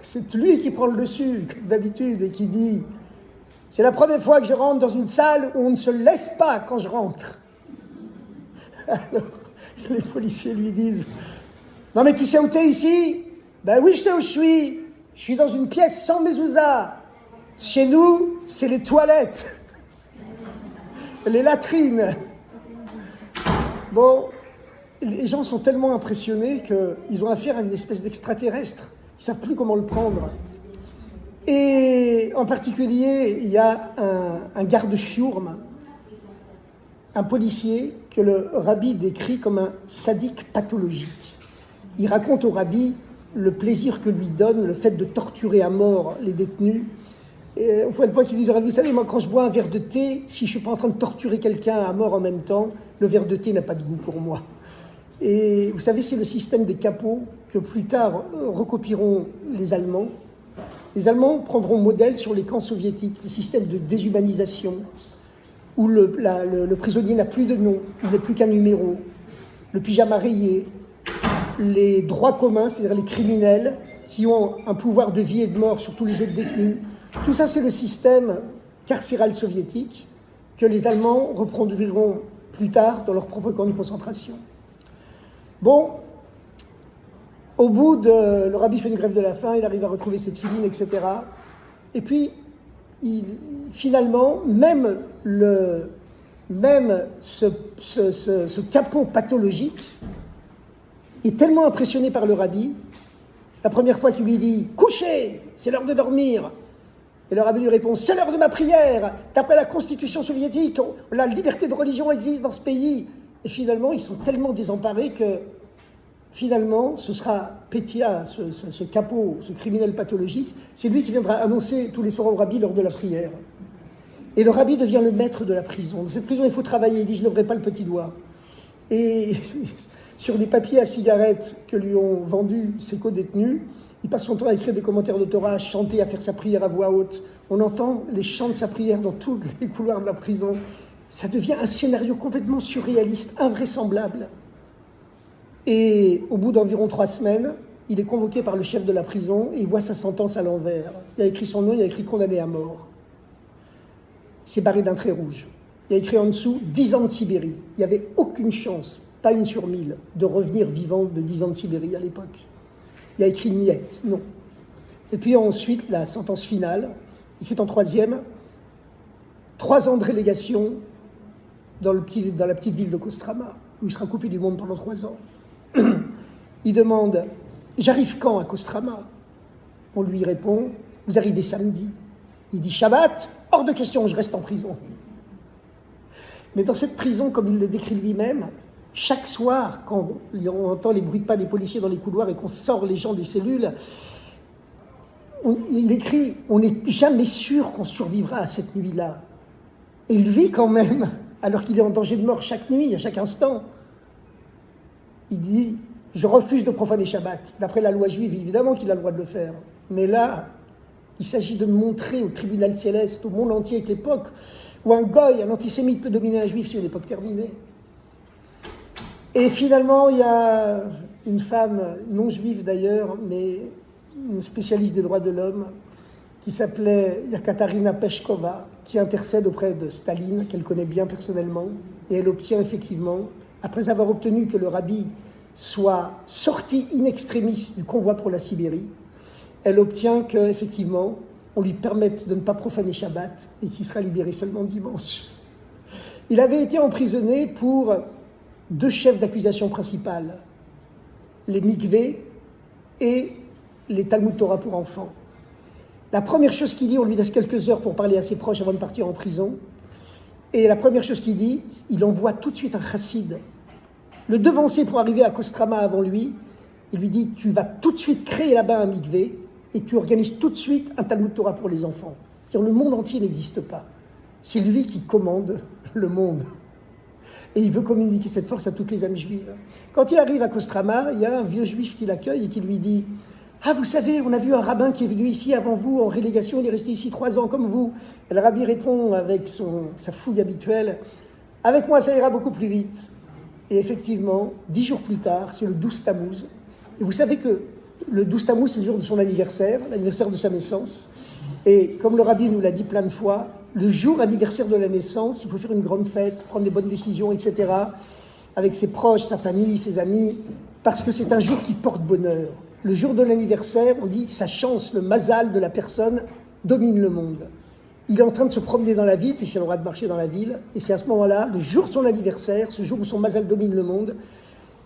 C'est lui qui prend le dessus, comme d'habitude, et qui dit « C'est la première fois que je rentre dans une salle où on ne se lève pas quand je rentre. » Alors, les policiers lui disent « Non mais tu sais où t'es ici ?»« Ben oui, je sais où je suis. Je suis dans une pièce sans mezouza. Chez nous, c'est les toilettes, les latrines. » Bon, les gens sont tellement impressionnés qu'ils ont affaire à une espèce d'extraterrestre. Ils ne savent plus comment le prendre. Et en particulier, il y a un garde chiourme, un policier que le rabbi décrit comme un sadique pathologique. Il raconte au rabbi le plaisir que lui donne le fait de torturer à mort les détenus. Et au point de qu'il dit, vous savez, moi quand je bois un verre de thé, si je ne suis pas en train de torturer quelqu'un à mort en même temps, le verre de thé n'a pas de goût pour moi. Et vous savez, c'est le système des capots que plus tard recopieront les Allemands. Les Allemands prendront modèle sur les camps soviétiques, le système de déshumanisation, où le prisonnier n'a plus de nom, il n'est plus qu'un numéro, le pyjama rayé, les droits communs, c'est-à-dire les criminels qui ont un pouvoir de vie et de mort sur tous les autres détenus. Tout ça, c'est le système carcéral soviétique que les Allemands reproduiront plus tard dans leur propre camp de concentration. Bon, au bout le rabbi fait une grève de la faim, il arrive à retrouver cette filine, etc. Et puis, finalement, même ce capot pathologique est tellement impressionné par le rabbi, la première fois qu'il lui dit « Couchez, c'est l'heure de dormir !» Et le rabbi lui répond « C'est l'heure de ma prière. D'après la constitution soviétique, la liberté de religion existe dans ce pays. » Et finalement, ils sont tellement désemparés que finalement, ce sera Pétia, ce capot, ce criminel pathologique, c'est lui qui viendra annoncer tous les soirs au rabbi lors de la prière. Et le rabbi devient le maître de la prison. Dans cette prison, il faut travailler. Il dit « Je ne lèverai pas le petit doigt. » Et sur des papiers à cigarettes que lui ont vendus ses co-détenus, il passe son temps à écrire des commentaires de Torah, à chanter, à faire sa prière à voix haute. On entend les chants de sa prière dans tous les couloirs de la prison. Ça devient un scénario complètement surréaliste, invraisemblable. Et au bout d'environ 3 semaines, il est convoqué par le chef de la prison et il voit sa sentence à l'envers. Il a écrit son nom, il a écrit condamné à mort. C'est barré d'un trait rouge. Il a écrit en dessous 10 ans de Sibérie. Il n'y avait aucune chance, pas 1 sur 1000, de revenir vivant de 10 ans de Sibérie à l'époque. Il a écrit niet, non. Et puis ensuite, la sentence finale, écrite en 3e, 3 ans de relégation dans la petite ville de Kostrama, où il sera coupé du monde pendant 3 ans. Il demande « J'arrive quand à Kostrama ?» On lui répond « Vous arrivez samedi. » Il dit « Shabbat, hors de question, je reste en prison. » Mais dans cette prison, comme il le décrit lui-même, chaque soir, quand on entend les bruits de pas des policiers dans les couloirs et qu'on sort les gens des cellules, il écrit « On n'est jamais sûr qu'on survivra à cette nuit-là. » Et lui, quand même, alors qu'il est en danger de mort chaque nuit, à chaque instant, il dit « Je refuse de profaner Shabbat. » D'après la loi juive, évidemment qu'il a le droit de le faire. Mais là, il s'agit de montrer au tribunal céleste, au monde entier, que l'époque où un goy, un antisémite peut dominer un juif, c'est une époque terminée. Et finalement, il y a une femme, non juive d'ailleurs, mais une spécialiste des droits de l'homme, qui s'appelait Yekaterina Peshkova, qui intercède auprès de Staline, qu'elle connaît bien personnellement, et elle obtient effectivement, après avoir obtenu que le rabbi soit sorti in extremis du convoi pour la Sibérie, elle obtient qu'effectivement, on lui permette de ne pas profaner Shabbat et qu'il sera libéré seulement dimanche. Il avait été emprisonné pour 2 chefs d'accusation principales, les mikvés et les Talmud Torah pour enfants. La première chose qu'il dit, on lui laisse quelques heures pour parler à ses proches avant de partir en prison, et la première chose qu'il dit, il envoie tout de suite un chassid, le devancer pour arriver à Kostrama avant lui. Il lui dit, tu vas tout de suite créer là-bas un mikvé, et tu organises tout de suite un Talmud Torah pour les enfants. C'est-à-dire le monde entier n'existe pas. C'est lui qui commande le monde. Et il veut communiquer cette force à toutes les âmes juives. Quand il arrive à Kostrama, il y a un vieux juif qui l'accueille et qui lui dit « Ah, vous savez, on a vu un rabbin qui est venu ici avant vous en relégation, il est resté ici 3 ans comme vous. » Et le rabbi répond avec sa fougue habituelle « Avec moi, ça ira beaucoup plus vite. » Et effectivement, 10 jours plus tard, c'est le 12 Tammuz. Et vous savez que le 12 Tammuz, c'est le jour de son anniversaire, l'anniversaire de sa naissance. Et comme le rabbi nous l'a dit plein de fois, le jour anniversaire de la naissance, il faut faire une grande fête, prendre des bonnes décisions, etc., avec ses proches, sa famille, ses amis, parce que c'est un jour qui porte bonheur. Le jour de l'anniversaire, on dit, sa chance, le mazal de la personne domine le monde. Il est en train de se promener dans la ville, puisqu'il a le droit de marcher dans la ville, et c'est à ce moment-là, le jour de son anniversaire, ce jour où son mazal domine le monde,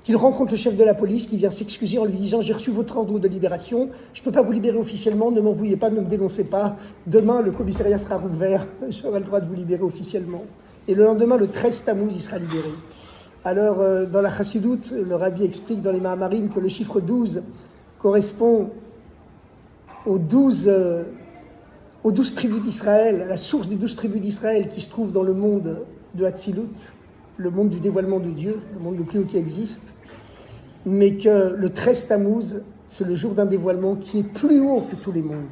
qu'il rencontre le chef de la police qui vient s'excuser en lui disant « J'ai reçu votre ordre de libération, je ne peux pas vous libérer officiellement, ne m'en vouillez pas, ne me dénoncez pas. Demain, le commissariat sera rouvert, j'aurai le droit de vous libérer officiellement. » Et le lendemain, le 13 Tammuz, il sera libéré. Alors, dans la Chassidoute, le rabbi explique dans les Mahamarim que le chiffre 12 correspond aux 12 tribus d'Israël, la source des 12 tribus d'Israël qui se trouve dans le monde de Hatzilut, le monde du dévoilement de Dieu, le monde le plus haut qui existe, mais que le 13 Tammuz, c'est le jour d'un dévoilement qui est plus haut que tous les mondes,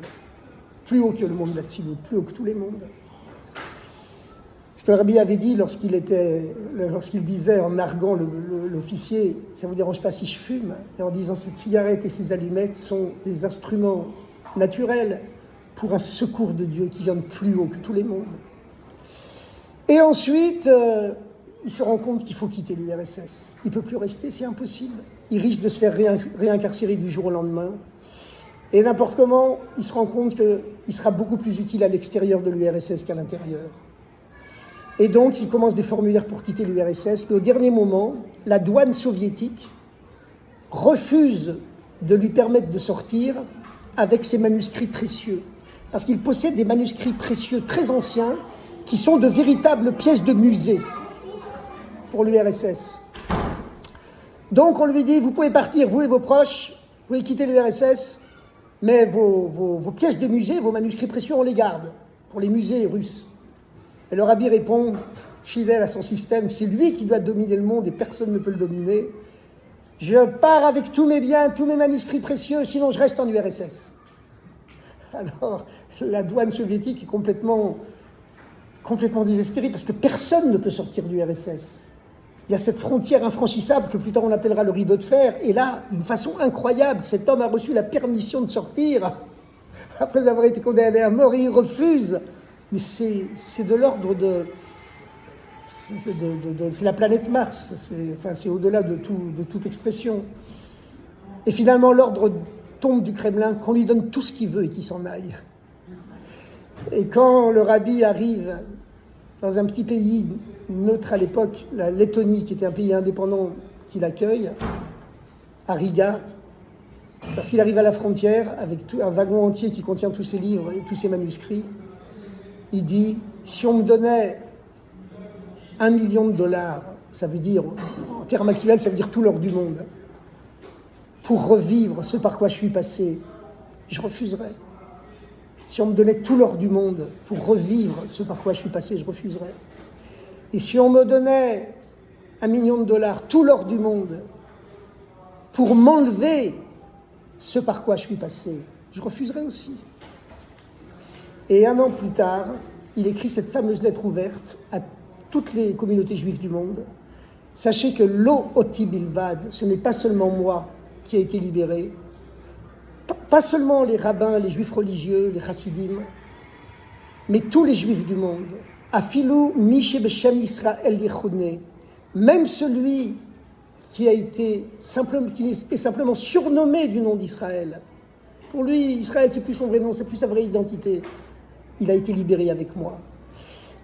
plus haut que le monde d'Hatzilut, plus haut que tous les mondes. Ce que le rabbi avait dit lorsqu'il disait en narguant l'officier, ça ne vous dérange pas si je fume, et en disant cette cigarette et ces allumettes sont des instruments naturels pour un secours de Dieu qui vient de plus haut que tous les mondes. Et ensuite, il se rend compte qu'il faut quitter l'URSS. Il ne peut plus rester, c'est impossible. Il risque de se faire réincarcérer du jour au lendemain. Et n'importe comment, il se rend compte qu'il sera beaucoup plus utile à l'extérieur de l'URSS qu'à l'intérieur. Et donc, il commence des formulaires pour quitter l'URSS, mais au dernier moment, la douane soviétique refuse de lui permettre de sortir avec ses manuscrits précieux. Parce qu'il possède des manuscrits précieux très anciens qui sont de véritables pièces de musée pour l'URSS. Donc on lui dit, vous pouvez partir, vous et vos proches, vous pouvez quitter l'URSS, mais vos pièces de musée, vos manuscrits précieux, on les garde pour les musées russes. Et le rabbi répond, fidèle à son système, c'est lui qui doit dominer le monde et personne ne peut le dominer. Je pars avec tous mes biens, tous mes manuscrits précieux, sinon je reste en URSS. Alors la douane soviétique est complètement désespérée parce que personne ne peut sortir du URSS. Il y a cette frontière infranchissable que plus tard on appellera le rideau de fer. Et là, d'une façon incroyable, cet homme a reçu la permission de sortir après avoir été condamné à mort et il refuse. Mais c'est de l'ordre de... C'est la planète Mars. C'est au-delà de toute expression. Et finalement, l'ordre tombe du Kremlin qu'on lui donne tout ce qu'il veut et qu'il s'en aille. Et quand le rabbi arrive dans un petit pays neutre à l'époque, la Lettonie, qui était un pays indépendant qui l'accueille, à Riga, lorsqu'il arrive à la frontière avec un wagon entier qui contient tous ses livres et tous ses manuscrits, il dit « Si on me donnait $1 million, ça veut dire, en termes actuels, ça veut dire tout l'or du monde, pour revivre ce par quoi je suis passé, je refuserais. Si on me donnait tout l'or du monde pour revivre ce par quoi je suis passé, je refuserais. Et si on me donnait $1 million, tout l'or du monde, pour m'enlever ce par quoi je suis passé, je refuserais aussi. » Et 1 an plus tard, il écrit cette fameuse lettre ouverte à toutes les communautés juives du monde. Sachez que lo oti bilvad, ce n'est pas seulement moi qui ai été libéré, pas seulement les rabbins, les juifs religieux, les chassidim, mais tous les juifs du monde. Afilu mi shebeshem Israël yichune, même celui qui est simplement surnommé du nom d'Israël. Pour lui, Israël, c'est plus son vrai nom, c'est plus sa vraie identité. Il a été libéré avec moi.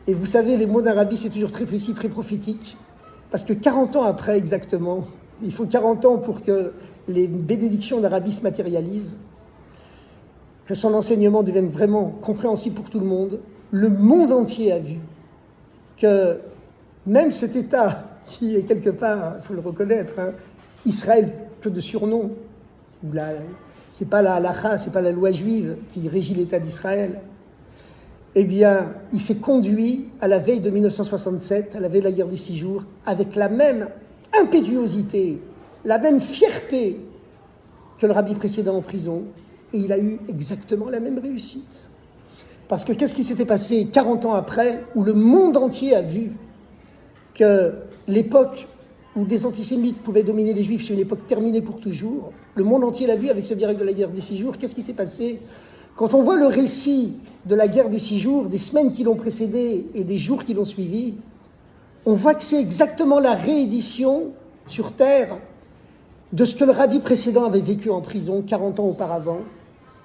Et vous savez, les mots d'Arabie, c'est toujours très précis, très prophétique, parce que 40 ans après exactement, il faut 40 ans pour que les bénédictions d'Arabie se matérialisent, que son enseignement devienne vraiment compréhensible pour tout le monde entier a vu que même cet État qui est quelque part, il faut le reconnaître, Israël que de surnom, c'est pas la halakha, c'est pas la loi juive qui régit l'État d'Israël, eh bien, il s'est conduit à la veille de 1967, à la veille de la guerre des 6 jours, avec la même impétuosité, la même fierté que le rabbi précédent en prison, et il a eu exactement la même réussite. Parce que qu'est-ce qui s'était passé 40 ans après, où le monde entier a vu que l'époque où des antisémites pouvaient dominer les juifs, c'est une époque terminée pour toujours. Le monde entier l'a vu avec ce miracle de la guerre des 6 jours. Qu'est-ce qui s'est passé? Quand on voit le récit de la guerre des 6 jours, des semaines qui l'ont précédée et des jours qui l'ont suivi, on voit que c'est exactement la réédition sur Terre de ce que le rabbi précédent avait vécu en prison 40 ans auparavant.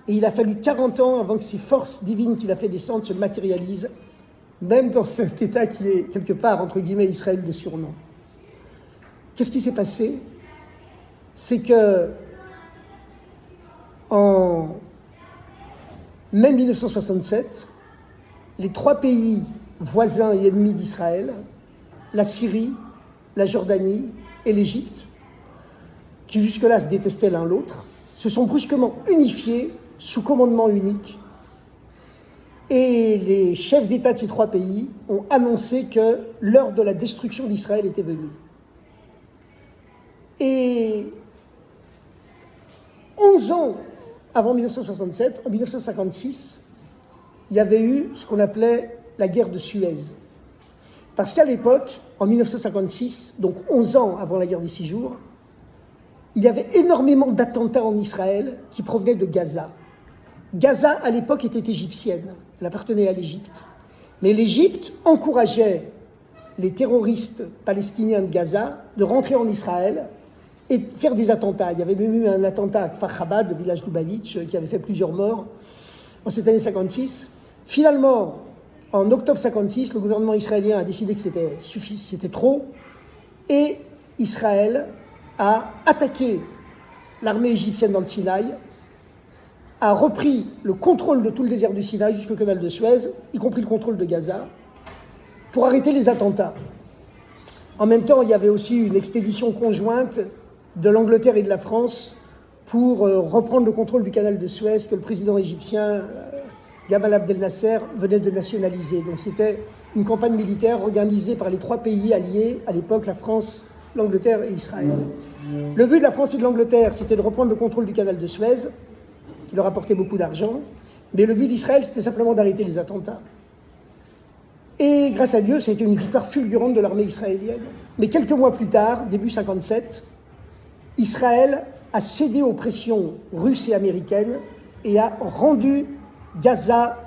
Et il a fallu 40 ans avant que ces forces divines qu'il a fait descendre se matérialisent, même dans cet État qui est quelque part, entre guillemets, Israël de surnom. Qu'est-ce qui s'est passé? C'est que en mai 1967, les 3 pays voisins et ennemis d'Israël, la Syrie, la Jordanie et l'Égypte, qui jusque-là se détestaient l'un l'autre, se sont brusquement unifiés sous commandement unique. Et les chefs d'État de ces 3 pays ont annoncé que l'heure de la destruction d'Israël était venue. Et 11 ans avant 1967, en 1956, il y avait eu ce qu'on appelait la guerre de Suez. Parce qu'à l'époque, en 1956, donc 11 ans avant la guerre des 6 jours, il y avait énormément d'attentats en Israël qui provenaient de Gaza. Gaza, à l'époque, était égyptienne. Elle appartenait à l'Égypte. Mais l'Égypte encourageait les terroristes palestiniens de Gaza de rentrer en Israël et de faire des attentats. Il y avait même eu un attentat à Kfar Chabad, le village d'Oubavitch, qui avait fait plusieurs morts en cette année 56. Finalement, en octobre 56, le gouvernement israélien a décidé que c'était trop, et Israël a attaqué l'armée égyptienne dans le Sinaï, a repris le contrôle de tout le désert du Sinaï jusqu'au canal de Suez, y compris le contrôle de Gaza, pour arrêter les attentats. En même temps, il y avait aussi une expédition conjointe de l'Angleterre et de la France pour reprendre le contrôle du canal de Suez que le président égyptien Gamal Abdel Nasser venait de nationaliser. Donc c'était une campagne militaire organisée par les 3 pays alliés, à l'époque la France, l'Angleterre et Israël. Le but de la France et de l'Angleterre, c'était de reprendre le contrôle du canal de Suez, qui leur apportait beaucoup d'argent, mais le but d'Israël, c'était simplement d'arrêter les attentats. Et grâce à Dieu, ça a été une victoire fulgurante de l'armée israélienne. Mais quelques mois plus tard, début 57, Israël a cédé aux pressions russes et américaines et a rendu Gaza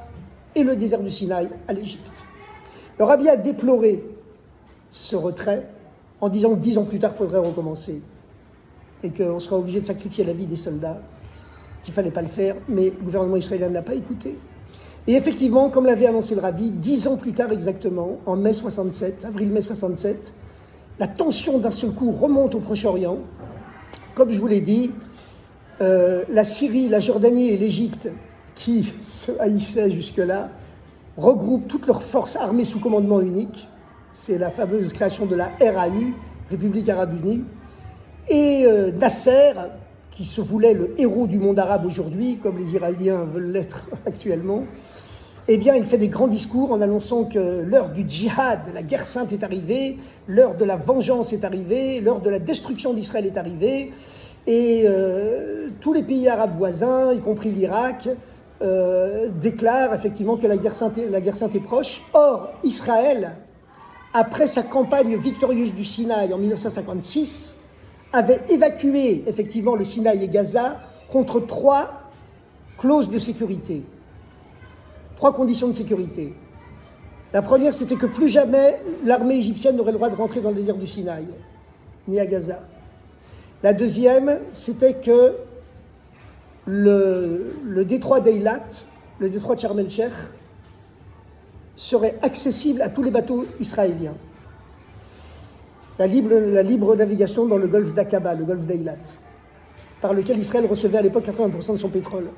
et le désert du Sinaï à l'Égypte. Le rabbi a déploré ce retrait en disant que 10 ans plus tard, il faudrait recommencer et qu'on sera obligé de sacrifier la vie des soldats, qu'il ne fallait pas le faire, mais le gouvernement israélien ne l'a pas écouté. Et effectivement, comme l'avait annoncé le rabbi, 10 ans plus tard exactement, en mai 67, avril-mai 67, la tension d'un seul coup remonte au Proche-Orient comme je vous l'ai dit, la Syrie, la Jordanie et l'Égypte, qui se haïssaient jusque-là, regroupent toutes leurs forces armées sous commandement unique. C'est la fameuse création de la RAU, République arabe unie. Et Nasser, qui se voulait le héros du monde arabe aujourd'hui, comme les Iraniens veulent l'être actuellement, eh bien, il fait des grands discours en annonçant que l'heure du djihad, la guerre sainte est arrivée, l'heure de la vengeance est arrivée, l'heure de la destruction d'Israël est arrivée. Et tous les pays arabes voisins, y compris l'Irak, déclarent effectivement que la guerre sainte est proche. Or, Israël, après sa campagne victorieuse du Sinaï en 1956, avait évacué effectivement le Sinaï et Gaza contre 3 clauses de sécurité, 3 conditions de sécurité. La première, c'était que plus jamais l'armée égyptienne n'aurait le droit de rentrer dans le désert du Sinaï, ni à Gaza. La deuxième, c'était que le détroit d'Eilat, le détroit de Sharm el-Sheikh, serait accessible à tous les bateaux israéliens. La libre navigation dans le golfe d'Aqaba, le golfe d'Eilat, par lequel Israël recevait à l'époque 80% de son pétrole.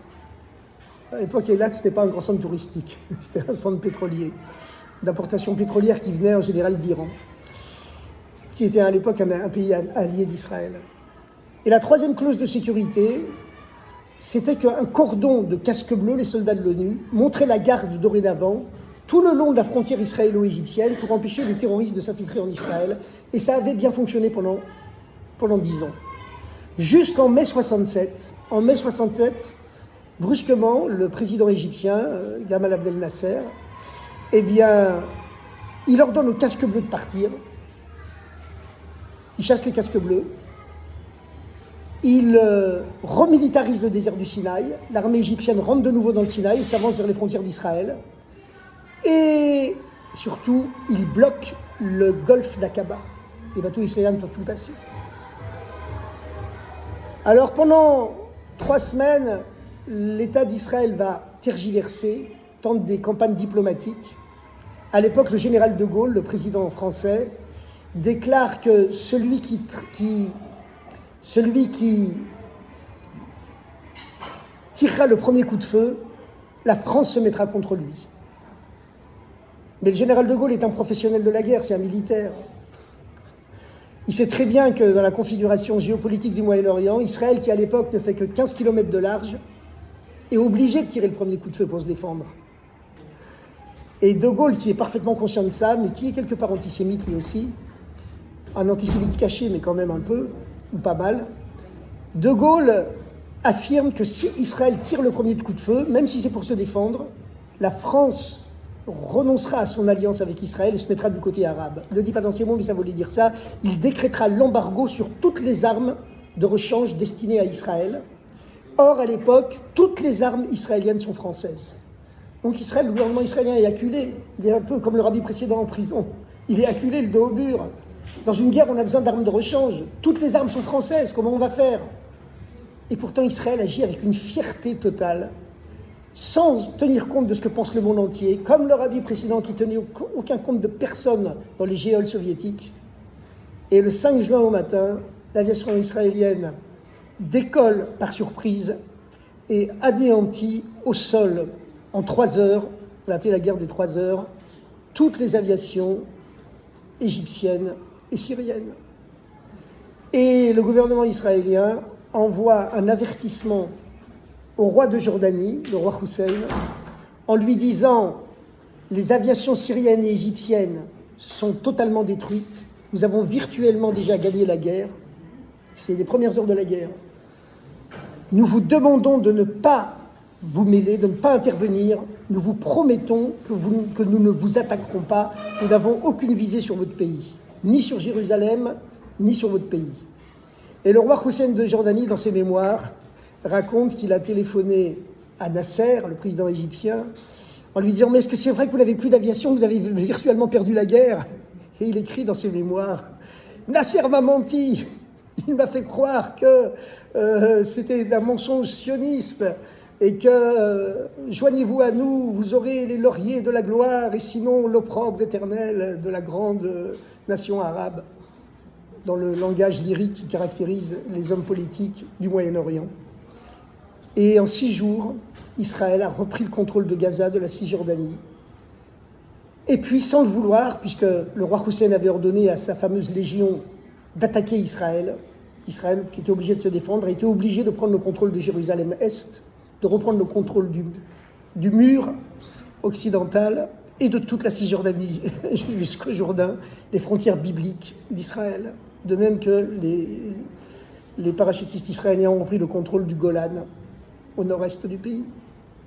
À l'époque, Eilat, ce n'était pas un grand centre touristique, c'était un centre pétrolier, d'importation pétrolière qui venait en général d'Iran, qui était à l'époque un pays allié d'Israël. Et la troisième clause de sécurité, c'était qu'un cordon de casques bleus, les soldats de l'ONU, montrait la garde dorénavant tout le long de la frontière israélo-égyptienne pour empêcher les terroristes de s'infiltrer en Israël. Et ça avait bien fonctionné pendant 10 ans. Jusqu'en mai 67. En mai 67, brusquement, le président égyptien, Gamal Abdel Nasser, eh bien, il ordonne aux casques bleus de partir. Il chasse les casques bleus. Il remilitarise le désert du Sinaï. L'armée égyptienne rentre de nouveau dans le Sinaï et s'avance vers les frontières d'Israël. Et surtout, il bloque le golfe d'Aqaba. Les bateaux israéliens ne peuvent plus passer. Alors pendant 3 semaines, l'État d'Israël va tergiverser, tente des campagnes diplomatiques. À l'époque, le général de Gaulle, le président français, déclare que celui qui tirera le premier coup de feu, la France se mettra contre lui. Mais le général de Gaulle est un professionnel de la guerre, c'est un militaire. Il sait très bien que dans la configuration géopolitique du Moyen-Orient, Israël, qui à l'époque ne fait que 15 km de large, est obligé de tirer le premier coup de feu pour se défendre. Et de Gaulle, qui est parfaitement conscient de ça, mais qui est quelque part antisémite lui aussi, un antisémite caché, mais quand même un peu, ou pas mal, de Gaulle affirme que si Israël tire le premier coup de feu, même si c'est pour se défendre, la France renoncera à son alliance avec Israël et se mettra du côté arabe. Il ne le dit pas dans ces mots, mais ça voulait dire ça. Il décrétera l'embargo sur toutes les armes de rechange destinées à Israël. Or, à l'époque, toutes les armes israéliennes sont françaises. Donc Israël, le gouvernement israélien est acculé. Il est un peu comme le rabbi précédent en prison. Il est acculé, le dos au mur. Dans une guerre, on a besoin d'armes de rechange. Toutes les armes sont françaises. Comment on va faire? Et pourtant, Israël agit avec une fierté totale, sans tenir compte de ce que pense le monde entier, comme le rabbi précédent qui tenait aucun compte de personne dans les géoles soviétiques. Et le 5 juin au matin, l'aviation israélienne décolle par surprise et anéantit au sol en 3 heures, on l'a appelé la guerre des 3 heures, toutes les aviations égyptiennes et syriennes. Et le gouvernement israélien envoie un avertissement au roi de Jordanie, le roi Hussein, en lui disant « Les aviations syriennes et égyptiennes sont totalement détruites. Nous avons virtuellement déjà gagné la guerre. C'est les premières heures de la guerre. Nous vous demandons de ne pas vous mêler, de ne pas intervenir. Nous vous promettons que nous ne vous attaquerons pas. Nous n'avons aucune visée sur votre pays, ni sur Jérusalem, ni sur votre pays. » Et le roi Hussein de Jordanie, dans ses mémoires, raconte qu'il a téléphoné à Nasser, le président égyptien, en lui disant « Mais est-ce que c'est vrai que vous n'avez plus d'aviation, vous avez virtuellement perdu la guerre ?» Et il écrit dans ses mémoires « Nasser m'a menti, il m'a fait croire que c'était un mensonge sioniste et que joignez-vous à nous, vous aurez les lauriers de la gloire et sinon l'opprobre éternel de la grande nation arabe. » dans le langage lyrique qui caractérise les hommes politiques du Moyen-Orient. Et en 6 jours, Israël a repris le contrôle de Gaza, de la Cisjordanie. Et puis, sans le vouloir, puisque le roi Hussein avait ordonné à sa fameuse légion d'attaquer Israël, Israël, qui était obligé de se défendre, a été obligé de prendre le contrôle de Jérusalem-Est, de reprendre le contrôle du mur occidental et de toute la Cisjordanie jusqu'au Jourdain, les frontières bibliques d'Israël. De même que les parachutistes israéliens ont pris le contrôle du Golan, au nord-est du pays.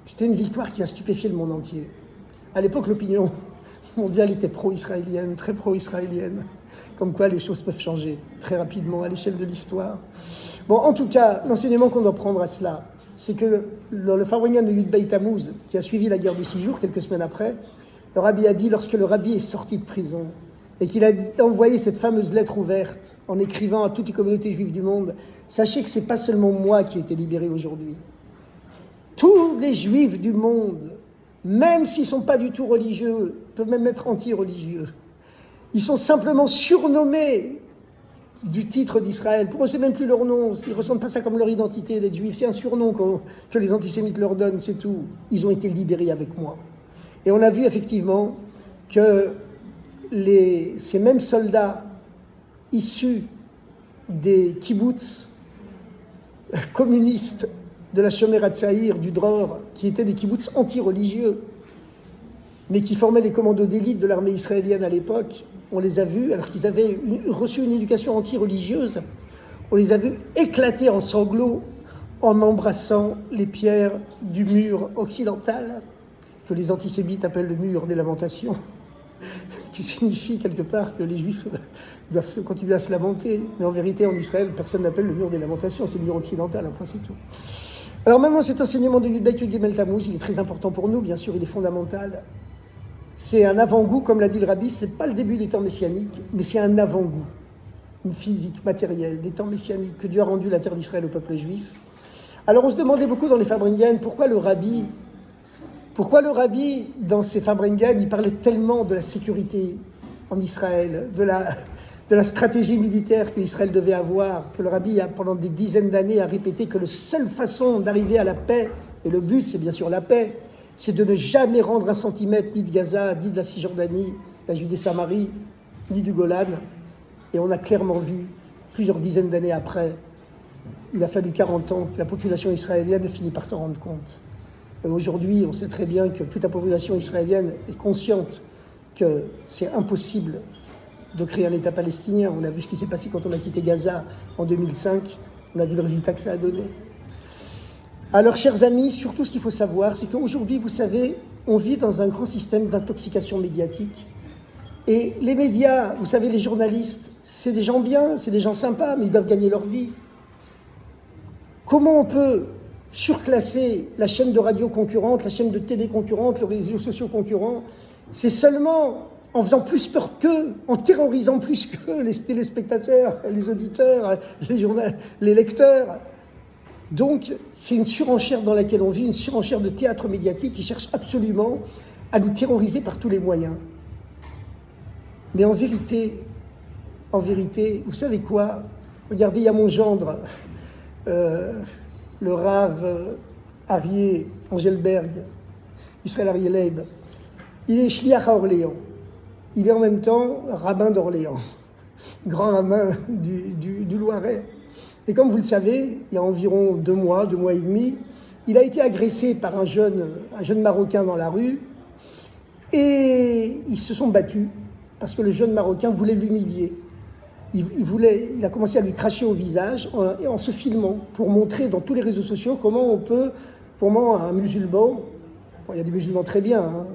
C'était une victoire qui a stupéfié le monde entier. À l'époque, l'opinion mondiale était pro-israélienne, très pro-israélienne. Comme quoi les choses peuvent changer très rapidement à l'échelle de l'histoire. Bon, en tout cas, l'enseignement qu'on doit prendre à cela, c'est que dans le Farbrengen de Yud Beit Tammuz, qui a suivi la guerre des 6 jours, quelques semaines après, le rabbi a dit, lorsque le rabbi est sorti de prison, et qu'il a envoyé cette fameuse lettre ouverte, en écrivant à toutes les communautés juives du monde, sachez que ce n'est pas seulement moi qui ai été libéré aujourd'hui. Tous les juifs du monde, même s'ils ne sont pas du tout religieux, peuvent même être anti-religieux, ils sont simplement surnommés du titre d'Israël. Pour eux, c'est même plus leur nom. Ils ne ressentent pas ça comme leur identité d'être juifs. C'est un surnom que les antisémites leur donnent, c'est tout. Ils ont été libérés avec moi. Et on a vu effectivement que ces mêmes soldats issus des kibbutz communistes de la Shomer HaTzaïr, du Dror, qui étaient des kibbutz anti-religieux, mais qui formaient les commandos d'élite de l'armée israélienne à l'époque, on les a vus, alors qu'ils avaient reçu une éducation anti-religieuse, on les a vus éclater en sanglots en embrassant les pierres du mur occidental, que les antisémites appellent le mur des lamentations, qui signifie quelque part que les juifs doivent continuer à se lamenter. Mais en vérité, en Israël, personne n'appelle le mur des lamentations, c'est le mur occidental, un point c'est tout. Alors maintenant, cet enseignement de Yud Beit Yud Gimel Tammuz, il est très important pour nous, bien sûr, il est fondamental. C'est un avant-goût, comme l'a dit le rabbi, ce n'est pas le début des temps messianiques, mais c'est un avant-goût, une physique, matérielle, des temps messianiques que Dieu a rendu la terre d'Israël au peuple juif. Alors on se demandait beaucoup dans les Farbrengen, pourquoi le rabbi, dans ses Farbrengen, il parlait tellement de la sécurité en Israël, de la stratégie militaire qu'Israël devait avoir, que le rabbi, pendant des dizaines d'années, a répété que la seule façon d'arriver à la paix, et le but c'est bien sûr la paix, c'est de ne jamais rendre un centimètre ni de Gaza, ni de la Cisjordanie, la Judée-Samarie, ni du Golan. Et on a clairement vu, plusieurs dizaines d'années après, il a fallu 40 ans que la population israélienne ait fini par s'en rendre compte. Aujourd'hui, on sait très bien que toute la population israélienne est consciente que c'est impossible de créer un État palestinien. On a vu ce qui s'est passé quand on a quitté Gaza en 2005. On a vu le résultat que ça a donné. Alors, chers amis, surtout ce qu'il faut savoir, c'est qu'aujourd'hui, vous savez, on vit dans un grand système d'intoxication médiatique. Et les médias, vous savez, les journalistes, c'est des gens bien, c'est des gens sympas, mais ils doivent gagner leur vie. Comment on peut surclasser la chaîne de radio concurrente, la chaîne de télé concurrente, les réseaux sociaux concurrents? C'est seulement en faisant plus peur qu'eux, en terrorisant plus qu'eux les téléspectateurs, les auditeurs, les lecteurs. Donc, c'est une surenchère dans laquelle on vit, une surenchère de théâtre médiatique qui cherche absolument à nous terroriser par tous les moyens. Mais en vérité, vous savez quoi? Regardez, il y a mon gendre, le Rav Arié Engelberg, Israël Arié Leib. Il est shliach à Orléans. Il est en même temps rabbin d'Orléans, grand rabbin du Loiret. Et comme vous le savez, il y a environ 2 mois et demi, il a été agressé par un jeune Marocain dans la rue et ils se sont battus parce que le jeune Marocain voulait l'humilier. Il a commencé à lui cracher au visage en se filmant pour montrer dans tous les réseaux sociaux comment un musulman, il y a des musulmans très bien, hein,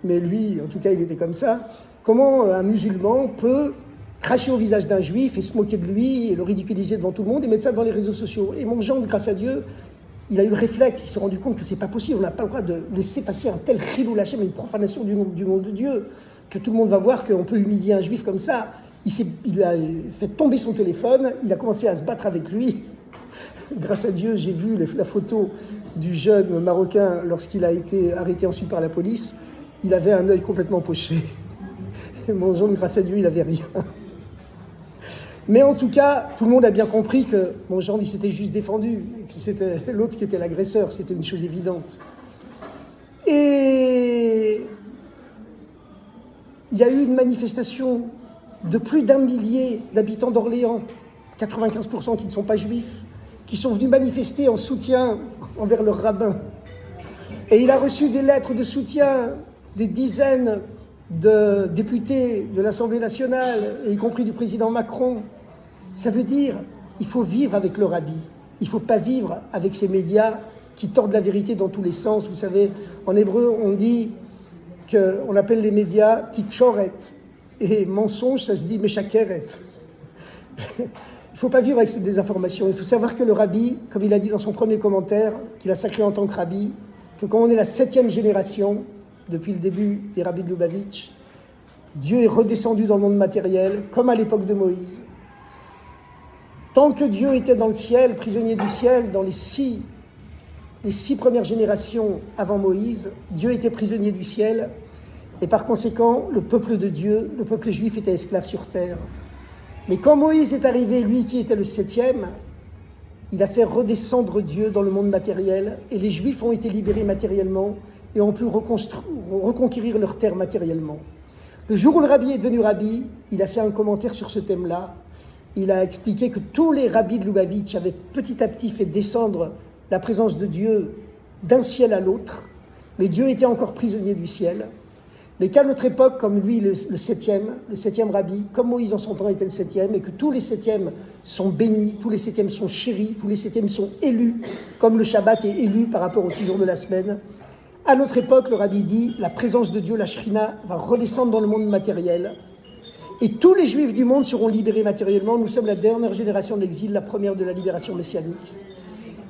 mais lui, en tout cas, il était comme ça, comment un musulman peut cracher au visage d'un juif et se moquer de lui et le ridiculiser devant tout le monde et mettre ça dans les réseaux sociaux. Et mon gendre, grâce à Dieu, il a eu le réflexe, il s'est rendu compte que c'est pas possible, on n'a pas le droit de laisser passer un tel chilou lachem, une profanation du nom de Dieu, que tout le monde va voir qu'on peut humilier un juif comme ça. Il lui a fait tomber son téléphone, il a commencé à se battre avec lui. Grâce à Dieu, j'ai vu la photo du jeune Marocain lorsqu'il a été arrêté ensuite par la police. Il avait un œil complètement poché. Mon gendre, grâce à Dieu, il n'avait rien. Mais en tout cas, tout le monde a bien compris que Jean, il s'était juste défendu, que c'était l'autre qui était l'agresseur, c'était une chose évidente. Et il y a eu une manifestation de plus d'1 millier d'habitants d'Orléans, 95% qui ne sont pas juifs, qui sont venus manifester en soutien envers leur rabbin. Et il a reçu des lettres de soutien des dizaines de députés de l'Assemblée nationale, y compris du président Macron. Ça veut dire qu'il faut vivre avec le rabbi. Il ne faut pas vivre avec ces médias qui tordent la vérité dans tous les sens. Vous savez, en hébreu, on dit qu'on appelle les médias tikshoret. Et mensonge, ça se dit meshakeret. Il ne faut pas vivre avec cette désinformation. Il faut savoir que le rabbi, comme il a dit dans son premier commentaire, qu'il a sacré en tant que rabbi, que quand on est la 7e génération, depuis le début des rabbis de Lubavitch, Dieu est redescendu dans le monde matériel, comme à l'époque de Moïse. Tant que Dieu était dans le ciel, prisonnier du ciel, dans les six premières générations avant Moïse, Dieu était prisonnier du ciel, et par conséquent, le peuple de Dieu, le peuple juif était esclave sur terre. Mais quand Moïse est arrivé, lui qui était le 7e, il a fait redescendre Dieu dans le monde matériel, et les Juifs ont été libérés matériellement et ont pu reconquérir leur terre matériellement. Le jour où le rabbi est devenu rabbi, il a fait un commentaire sur ce thème-là. Il a expliqué que tous les rabbis de Lubavitch avaient petit à petit fait descendre la présence de Dieu d'un ciel à l'autre, mais Dieu était encore prisonnier du ciel. Mais qu'à notre époque, comme lui, le 7e rabbi, comme Moïse en son temps était le 7e, et que tous les 7e sont bénis, tous les 7e sont chéris, tous les 7e sont élus, comme le Shabbat est élu par rapport aux 6 jours de la semaine. À notre époque, le rabbi dit, la présence de Dieu, la Shrina, va redescendre dans le monde matériel, et tous les Juifs du monde seront libérés matériellement. Nous sommes la dernière génération de l'exil, la première de la libération messianique.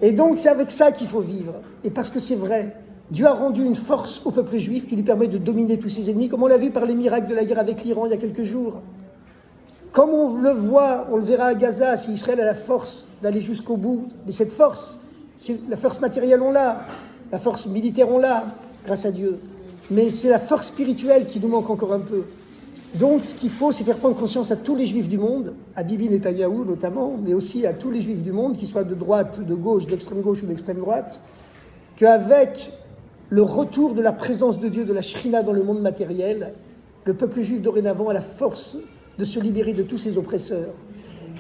Et donc, c'est avec ça qu'il faut vivre. Et parce que c'est vrai, Dieu a rendu une force au peuple juif qui lui permet de dominer tous ses ennemis, comme on l'a vu par les miracles de la guerre avec l'Iran il y a quelques jours. Comme on le voit, on le verra à Gaza, si Israël a la force d'aller jusqu'au bout. Mais cette force, la force matérielle on l'a, la force militaire on l'a, grâce à Dieu. Mais c'est la force spirituelle qui nous manque encore un peu. Donc ce qu'il faut, c'est faire prendre conscience à tous les juifs du monde, à Bibi Netanyahou notamment, mais aussi à tous les juifs du monde, qu'ils soient de droite, de gauche, d'extrême gauche ou d'extrême droite, qu'avec le retour de la présence de Dieu, de la Shrina dans le monde matériel, le peuple juif dorénavant a la force de se libérer de tous ses oppresseurs.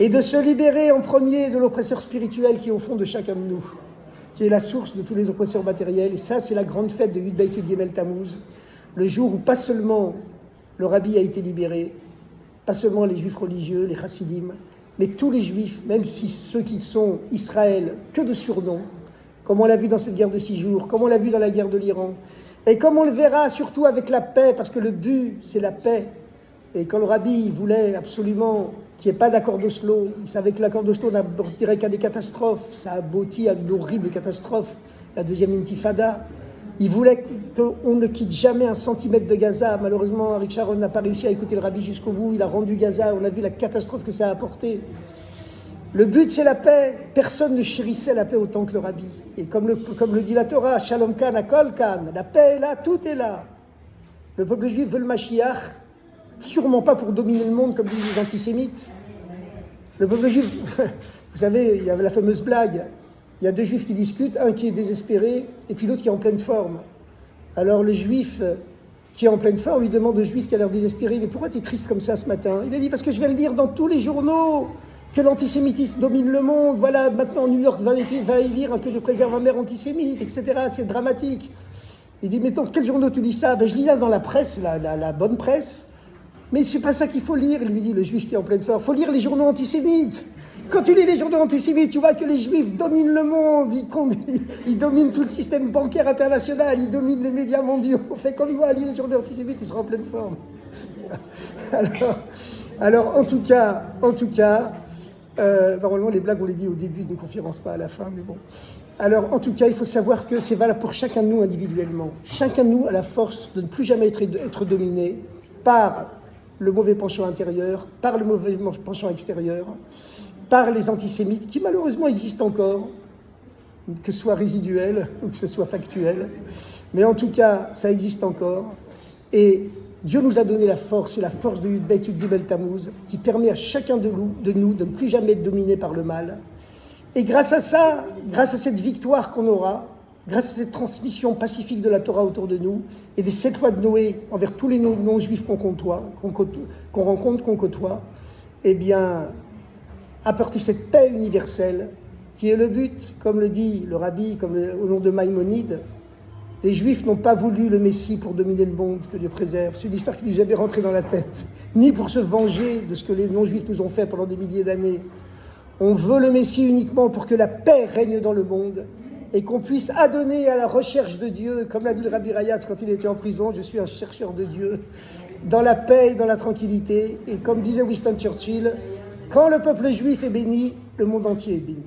Et de se libérer en premier de l'oppresseur spirituel qui est au fond de chacun de nous, qui est la source de tous les oppresseurs matériels. Et ça, c'est la grande fête de Yud Beit Yud Gimel Tammuz, le jour où pas seulement le rabbi a été libéré, pas seulement les juifs religieux, les chassidim, mais tous les juifs, même si ceux qui sont Israël, que de surnoms, comme on l'a vu dans cette guerre de 6 jours, comme on l'a vu dans la guerre de l'Iran, et comme on le verra surtout avec la paix, parce que le but, c'est la paix. Et quand le rabbi voulait absolument qu'il n'y ait pas d'accord d'Oslo, il savait que l'accord d'Oslo n'aboutirait qu'à des catastrophes, ça aboutit à une horrible catastrophe, la deuxième intifada. Il voulait qu'on ne quitte jamais 1 centimètre de Gaza. Malheureusement, Arik Sharon n'a pas réussi à écouter le rabbi jusqu'au bout, il a rendu Gaza, on a vu la catastrophe que ça a apporté. Le but, c'est la paix. Personne ne chérissait la paix autant que le rabbi. Et comme le dit la Torah, Shalom Kan, Akol Kan, la paix est là, tout est là. Le peuple juif veut le Mashiach, sûrement pas pour dominer le monde comme disent les antisémites. Le peuple juif, vous savez, il y avait la fameuse blague, il y a 2 juifs qui discutent, un qui est désespéré et puis l'autre qui est en pleine forme. Alors le juif qui est en pleine forme, il demande au juif qui a l'air désespéré, mais pourquoi tu es triste comme ça ce matin? Il a dit, parce que je viens de lire dans tous les journaux que l'antisémitisme domine le monde, voilà, maintenant New York va élire que de préserve un maire antisémite, etc. C'est dramatique. Il dit, mais dans quel journaux tu lis ça? Ben, je lis ça dans la presse, la bonne presse. Mais c'est pas ça qu'il faut lire, lui dit le juif qui est en pleine forme. Il faut lire les journaux antisémites. Quand tu lis les journaux antisémites, tu vois que les juifs dominent le monde, ils dominent tout le système bancaire international, ils dominent les médias mondiaux. Fait qu'on va lire les journaux antisémites, ils seront en pleine forme. Alors en tout cas, normalement les blagues on les dit au début d'une conférence, pas à la fin, mais bon. Alors en tout cas, il faut savoir que c'est valable pour chacun de nous individuellement. Chacun de nous a la force de ne plus jamais être dominé par le mauvais penchant intérieur, par le mauvais penchant extérieur, par les antisémites qui malheureusement existent encore, que ce soit résiduel ou que ce soit factuel. Mais en tout cas, ça existe encore. Et Dieu nous a donné la force, et la force de Yud Bet Yud Gimel Tammuz, qui permet à chacun de nous de ne plus jamais être dominé par le mal. Et grâce à ça, grâce à cette victoire qu'on aura, grâce à cette transmission pacifique de la Torah autour de nous, et des 7 lois de Noé envers tous les non-juifs qu'on rencontre, qu'on côtoie, eh bien, apporter cette paix universelle, qui est le but, comme le dit le rabbi, au nom de Maïmonide. Les Juifs n'ont pas voulu le Messie pour dominer le monde, que Dieu préserve. C'est une histoire qui n'est jamais rentrée dans la tête, ni pour se venger de ce que les non-Juifs nous ont fait pendant des milliers d'années. On veut le Messie uniquement pour que la paix règne dans le monde et qu'on puisse adonner à la recherche de Dieu, comme l'a dit le Rabbi Rayatz quand il était en prison, je suis un chercheur de Dieu, dans la paix et dans la tranquillité. Et comme disait Winston Churchill, quand le peuple juif est béni, le monde entier est béni.